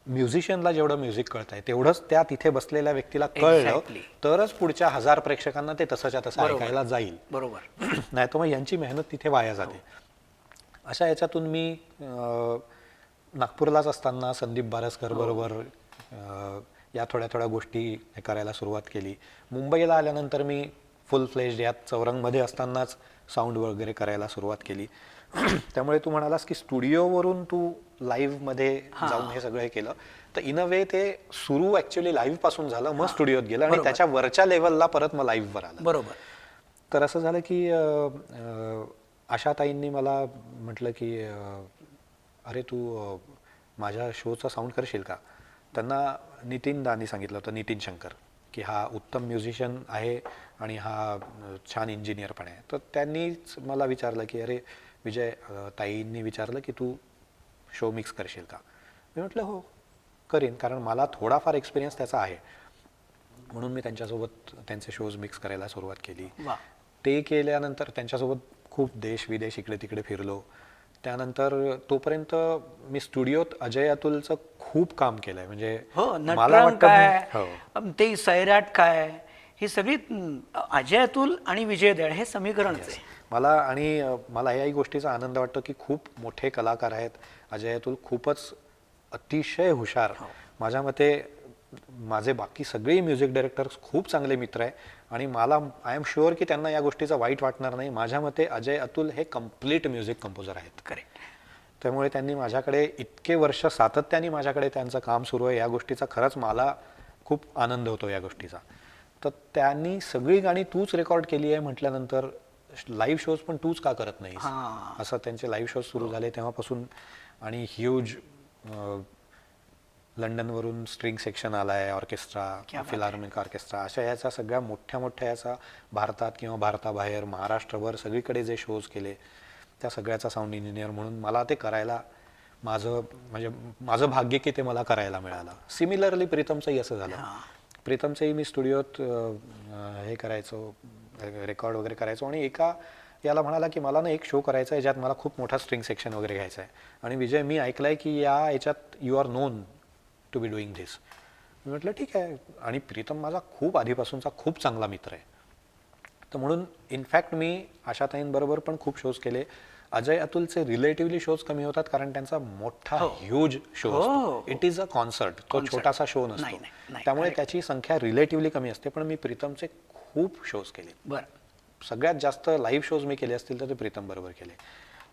म्युझिशियनला जेवढं म्युझिक कळतंय तेवढंच त्या तिथे बसलेल्या व्यक्तीला कळलं Exactly. तरच पुढच्या 1000 प्रेक्षकांना ते तसंच्या तसं ऐकायला जाईल. बरोबर. नाही तर मग यांची मेहनत तिथे वाया जाते. अशा याच्यातून मी नागपूरलाच असताना संदीप बारसकर बरोबर या थोड्या थोड्या गोष्टी करायला सुरुवात केली. मुंबईला आल्यानंतर मी फुल फ्लेज्ड यात चौरंगमध्ये असतानाच साऊंड वगैरे करायला सुरुवात केली. त्यामुळे तू म्हणालास की स्टुडिओवरून तू लाईव्हमध्ये जाऊन हे सगळं केलं, तर इन अ वे ते सुरू ॲक्च्युली लाईव्ह पासून झालं, मग स्टुडिओत गेलं आणि त्याच्या वरच्या लेवलला परत मग लाईव्हवर आलं. बरोबर. तर असं झालं की आशाताईंनी मला म्हटलं की अरे तू माझ्या शोचा साऊंड करशील का. त्यांना नितीन दानी सांगितलं होतं, नितीन शंकर, की हा उत्तम म्युझिशियन आहे आणि हा छान इंजिनियर पण आहे. तर त्यांनीच मला विचारलं की अरे विजय, ताईंनी विचारलं की तू शो मिक्स करशील का. मी म्हटलं हो करीन, कारण मला थोडाफार एक्सपिरियन्स त्याचा आहे. म्हणून मी त्यांच्यासोबत त्यांचे शोज मिक्स करायला सुरुवात केली. ते केल्यानंतर त्यांच्यासोबत खूप देश विदेश इकडे तिकडे फिरलो. त्यानंतर तोपर्यंत मी स्टुडिओत अजय अतुलचं खूप काम केलंय. म्हणजे मला वाटतं ते सैराट काय, ही सगळी अजय अतुल आणि विजय दळ हे समीकरणच आहे. मला याही गोष्टीचा आनंद वाटतो की खूप मोठे कलाकार आहेत. अजय अतुल खूपच अतिशय हुशार. माझ्या मते माझे बाकी सगळे म्युझिक डायरेक्टर्स खूप चांगले मित्र आहे आणि मला आय एम शुअर की त्यांना या गोष्टीचं वाईट वाटणार नाही. माझ्या मते अजय अतुल हे कम्प्लीट म्युझिक कंपोजर आहेत. करेक्ट. त्यामुळे त्यांनी माझ्याकडे इतके वर्ष सातत्याने माझ्याकडे त्यांचं काम सुरू आहे, या गोष्टीचा खरंच मला खूप आनंद होतो या गोष्टीचा. तर त्यांनी सगळी गाणी तूच रेकॉर्ड केली आहे म्हटल्यानंतर लाईव्ह शोज पण तूच का करत नाहीस, असं त्यांचे लाईव्ह शोज सुरू झाले तेव्हापासून. आणि ह्यूज लंडनवरून स्ट्रिंग सेक्शन आलाय, ऑर्केस्ट्रा, फिलार्मोनिक ऑर्केस्ट्रा, अशा याचा सगळ्या मोठ्या मोठ्या याचा भारतात किंवा भारताबाहेर महाराष्ट्रभर सगळीकडे जे शोज केले त्या सगळ्याचा साऊंड इंजिनियर म्हणून मला ते करायला माझं भाग्य की ते मला करायला मिळालं. सिमिलरली प्रीतमचंही असं झालं. प्रीतमचंही मी स्टुडिओत हे करायचो, रेकॉर्ड वगैरे करायचो आणि एका याला म्हणाला की मला ना एक शो करायचा आहे ज्यात मला खूप मोठा स्ट्रिंग सेक्शन वगैरे घ्यायचा आहे आणि विजय मी ऐकलंय की याच्यात you are known to be doing this. मी म्हटलं ठीक आहे. आणि प्रीतम माझा खूप आधीपासूनचा खूप चांगला मित्र आहे. तर म्हणून इनफॅक्ट मी आशाताईंबरोबर पण खूप शोज केले. अजय अतुलचे रिलेटिव्हली शोज कमी होतात कारण त्यांचा मोठा ह्यूज शो असतो. इट इज अ कॉन्सर्ट, तो छोटासा शो नसतो, त्यामुळे त्याची संख्या रिलेटिव्हली कमी असते. पण मी प्रीतमचे खूप शोज केले. सगळ्यात जास्त लाईव्ह शोज मी केले असतील तर ते प्रीतम बरोबर केले.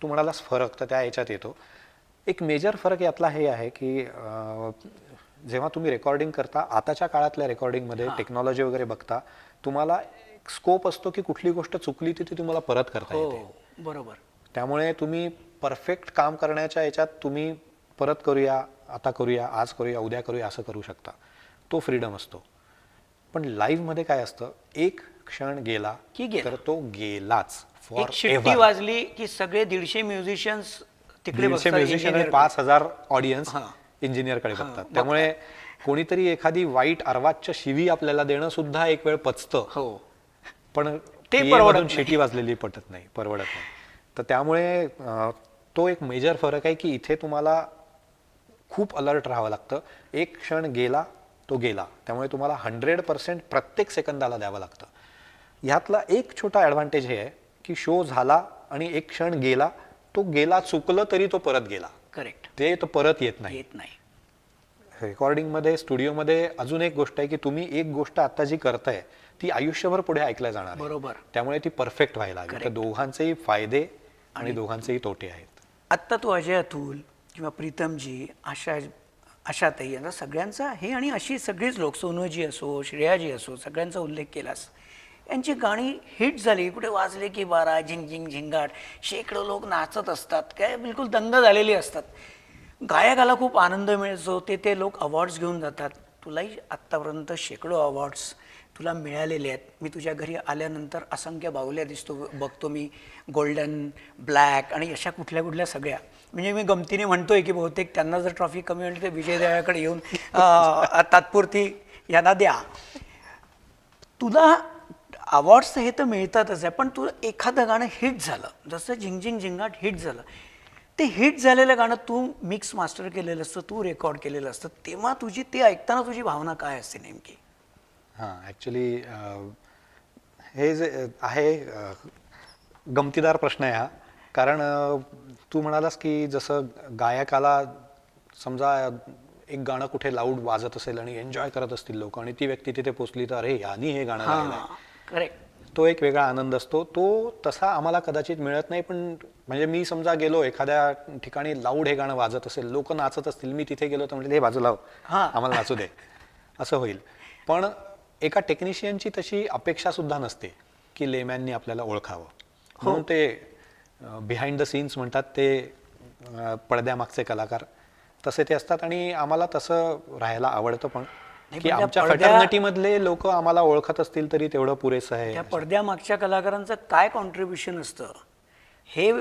तू म्हणालास फरक, तर त्या याच्यात येतो. एक मेजर फरक यातला हे आहे की जेव्हा तुम्ही रेकॉर्डिंग करता, आताच्या काळातल्या रेकॉर्डिंगमध्ये टेक्नॉलॉजी वगैरे बघता, तुम्हाला एक स्कोप असतो की कुठली गोष्ट चुकली ती तुम्हाला परत करता येते. बरोबर. त्यामुळे तुम्ही परफेक्ट काम करण्याच्या याच्यात तुम्ही परत करूया, आता करूया, आज करूया, उद्या करूया असं करू शकता. तो फ्रीडम असतो. पण लाईव्हमध्ये काय असतं, एक क्षण गेला की तर तो गेलाच. एक शिट्टी वाजली की सगळे 150 म्युझिशियन्स तिकडे बसतात, 5000 ऑडियन्स इंजिनियरकडे बघतात. त्यामुळे कोणीतरी एखादी वाईट अर्वाच्य शिवी आपल्याला देणं सुद्धा एक वेळ पचतं. पण ते शिटी वाजलेली परवडत नाही. तर त्यामुळे तो एक मेजर फरक आहे की इथे तुम्हाला खूप अलर्ट राहावं लागतं. एक क्षण गेला तो गेला, त्यामुळे तुम्हाला 100% प्रत्येक सेकंदाला द्यावं लागतं. ह्यातला एक छोटा ॲडव्हान्टेज हे आहे की शो झाला आणि एक क्षण गेला, तो गेला, चुकलं तरी तो परत गेला. करेक्ट. ते तो परत येत नाही. रेकॉर्डिंगमध्ये, स्टुडिओमध्ये अजून एक गोष्ट आहे की तुम्ही एक गोष्ट आता जी करताय ती आयुष्यभर पुढे ऐकल्या जाणार आहे. बरोबर. त्यामुळे ती परफेक्ट व्हायला हवी. तर दोघांचेही फायदे आणि दोघांचेही तोटे आहेत. आत्ता तू अजय अतुल किंवा प्रीतमजी, आशाताई यांचा सगळ्यांचा हे आणि अशी सगळीच लोक, सोनूजी असो, श्रेयाजी असो, सगळ्यांचा उल्लेख केलास. यांची गाणी हिट झाली, कुठे वाजले की 12, झिंग झिंग झिंगाट, शेकडो लोक नाचत असतात, काय बिलकुल दंग झालेली असतात. गायकाला खूप आनंद मिळतो, ते लोक अवॉर्ड्स घेऊन जातात. तुलाही आत्तापर्यंत शेकडो अवॉर्ड्स तुला मिळालेले आहेत. मी तुझ्या घरी आल्यानंतर असंख्य बाहुल्या बघतो मी, गोल्डन, ब्लॅक आणि अशा कुठल्या कुठल्या सगळ्या. म्हणजे मी गमतीने म्हणतोय की बहुतेक त्यांना जर ट्रॉफी कमी मिळाली तर विजय देवळाकडे येऊन तात्पुरती यांना द्या. तुला अवॉर्ड्स हे तर मिळतातच आहे, पण तुला एखादं गाणं हिट झालं, जसं झिंगझिंग झिंगाट हिट झालं, ते हिट झालेलं गाणं तू मिक्स मास्टर केलेलं असतं, तू रेकॉर्ड केलेलं असतं, तेव्हा तुझी ते ऐकताना तुझी भावना काय असते नेमकी? हां, ॲक्च्युली हे जे आहे गमतीदार प्रश्न आहे हा. कारण तू म्हणालास की जसं गायकाला समजा एक गाणं कुठे लाऊड वाजत असेल आणि एन्जॉय करत असतील लोक आणि ती व्यक्ती तिथे पोचली तर अरे यांनी हे गाणं गायलंय, करेक्ट. तो एक वेगळा आनंद असतो. तो तसा आम्हाला कदाचित मिळत नाही. पण म्हणजे मी समजा गेलो एखाद्या ठिकाणी, लाऊड हे गाणं वाजत असेल, लोक नाचत असतील, मी तिथे गेलो तर म्हणजे हे बाजूला लाव, आम्हाला नाचू दे, असं होईल. पण एका टेक्निशियनची तशी अपेक्षा सुद्धा नसते की लेमॅननी आपल्याला ओळखावं. म्हणून ते बिहाइंड द सीन्स म्हणतात, ते पडद्यामागचे कलाकार तसे ते असतात. आणि आम्हाला तसं राहायला आवडतं पण, की आमच्या फटर्निटीमधले लोक आम्हाला ओळखत असतील तरी तेवढं पुरेसं आहे. त्या पडद्यामागच्या कलाकारांचं काय कॉन्ट्रीब्युशन असतं हे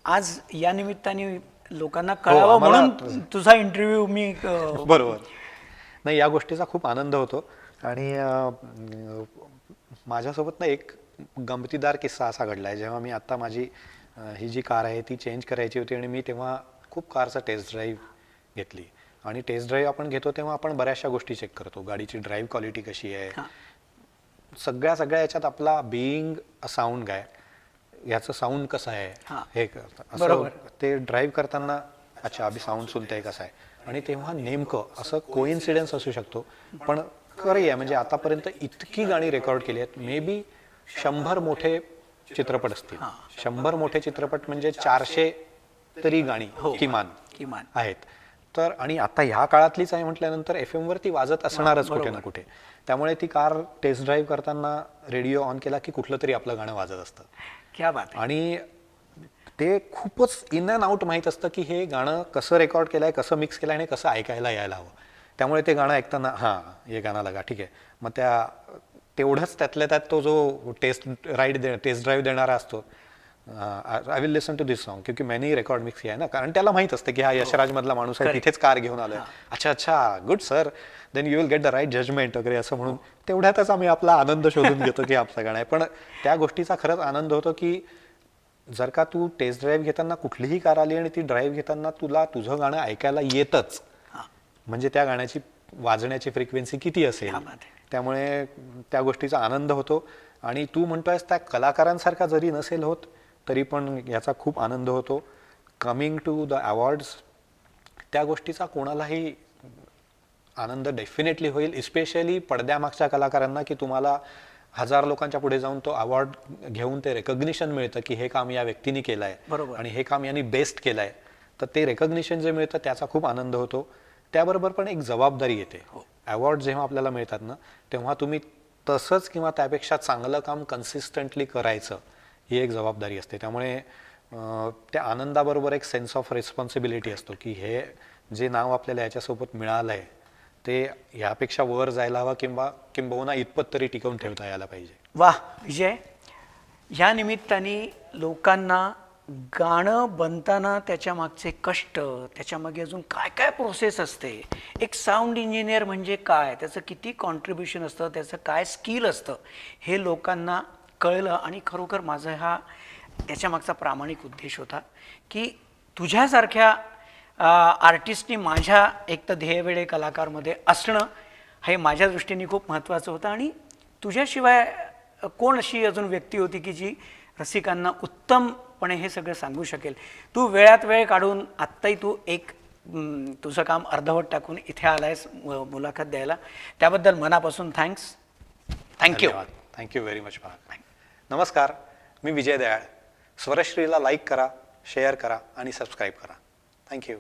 आज या निमित्ताने लोकांना कळावं, म्हणून तुझा इंटरव्ह्यू मी बरोबर. नाही, या गोष्टीचा खूप आनंद होतो. आणि माझ्यासोबत ना एक गमतीदार किस्सा असा घडला आहे. जेव्हा मी आत्ता माझी ही जी कार आहे ती चेंज करायची होती आणि मी तेव्हा खूप कारचा टेस्ट ड्राईव्ह घेतली. आणि टेस्ट ड्राईव्ह आपण घेतो तेव्हा आपण बऱ्याचशा गोष्टी चेक करतो. गाडीची ड्राईव्ह क्वालिटी कशी आहे, सगळ्या याच्यात आपला बिईंग अ साऊंड गाय, याचं साऊंड कसं आहे हे असं ते ड्राईव्ह करताना, अच्छा अभि साऊंड सुनते कसं आहे. आणि तेव्हा नेमकं असं कोइन्सिडन्स असू शकतो, पण खरं आहे म्हणजे आतापर्यंत इतकी गाणी रेकॉर्ड केली आहेत, मे बी 100 मोठे चित्रपट असतील. 100 मोठे चित्रपट म्हणजे 400 तरी गाणी किमान आहेत. तर आणि आता ह्या काळातलीच आहे म्हटल्यानंतर FM वरती वाजत असणारच कुठे ना कुठे. त्यामुळे ती कार टेस्ट ड्राईव्ह करताना रेडिओ ऑन केला की कुठलं तरी आपलं गाणं वाजत असतं. क्या बात. आणि ते खूपच इन अँड आउट माहीत असतं की हे गाणं कसं रेकॉर्ड केलंय, कसं मिक्स केलंय आणि कसं ऐकायला यायला हवं. त्यामुळे ते गाणं ऐकताना हे गाणं लगा, ठीक आहे. मग तेवढंच त्यातल्या त्यात तो जो टेस्ट ड्राईव्ह देणारा असतो, I will listen to this song, क्योंकि मैंने ही रेकॉर्ड मिक्स किया है ना. कारण त्याला माहित असते की हा यशराज मधला माणूस आहे, तिथेच कार घेऊन आलोय. अच्छा good sir, then you will get the right judgement वगैरे असं म्हणून तेवढ्यातच आम्ही आपला आनंद शोधून घेतो की आपलं गाणं आहे. पण त्या गोष्टीचा खरंच आनंद होतो की जर का तू टेस्ट ड्राईव्ह घेताना कुठलीही कार आली आणि ती ड्राईव्ह घेताना तुला तुझं गाणं ऐकायला येतच, म्हणजे त्या गाण्याची वाजण्याची फ्रिक्वेन्सी किती असेल. त्यामुळे त्या गोष्टीचा आनंद होतो. आणि तू म्हणतोयस त्या कलाकारांसारखा जरी नसेल होत तरी पण याचा खूप आनंद होतो. कमिंग टू द अवॉर्ड्स, त्या गोष्टीचा कोणालाही आनंद डेफिनेटली होईल, इस्पेशली पडद्यामागच्या कलाकारांना, की तुम्हाला 1000 लोकांच्या पुढे जाऊन तो अवॉर्ड घेऊन ते रेकग्निशन मिळतं की हे काम या व्यक्तीने केलं आहे आणि हे काम यांनी बेस्ट केलं आहे. तर ते रेकग्निशन जे मिळतं त्याचा खूप आनंद होतो. त्याबरोबर पण एक जबाबदारी येते. अवॉर्ड जेव्हा आपल्याला मिळतात ना, तेव्हा तुम्ही तसंच किंवा त्यापेक्षा चांगलं काम कन्सिस्टंटली करायचं, ही एक जबाबदारी असते. त्यामुळे त्या आनंदाबरोबर एक सेन्स ऑफ रिस्पॉन्सिबिलिटी असतो की हे जे नाव आपल्याला याच्यासोबत मिळालं आहे ते ह्यापेक्षा वर जायला हवं किंबहुना इतपत तरी टिकवून ठेवता यायला पाहिजे. वाह विजय, ह्या निमित्ताने लोकांना गाणं बनताना त्याच्या मागचे कष्ट, त्याच्यामागे अजून काय काय प्रोसेस असते, एक साऊंड इंजिनियर म्हणजे काय, त्याचं किती कॉन्ट्रीब्युशन असतं, त्याचं काय स्किल असतं, हे लोकांना कळलं. आणि खरोखर माझा हा त्याच्यामागचा प्रामाणिक उद्देश होता की तुझ्यासारख्या आर्टिस्टनी माझ्या एक तर ध्येयवेळे कलाकारमध्ये असणं हे माझ्या दृष्टीने खूप महत्त्वाचं होतं. आणि तुझ्याशिवाय कोण अशी अजून व्यक्ती होती की जी रसिकांना उत्तमपणे हे सगळं सांगू शकेल. तू वेळात वेळ काढून आत्ताही तू एक तुझं काम अर्धवट टाकून इथे आलायस मुलाखत द्यायला, त्याबद्दल मनापासून thanks. Thank you. Thank you very much. नमस्कार, मी विजय दयाळ. स्वरश्रीला लाईक करा, शेअर करा आणि सबस्क्राईब करा. थँक्यू.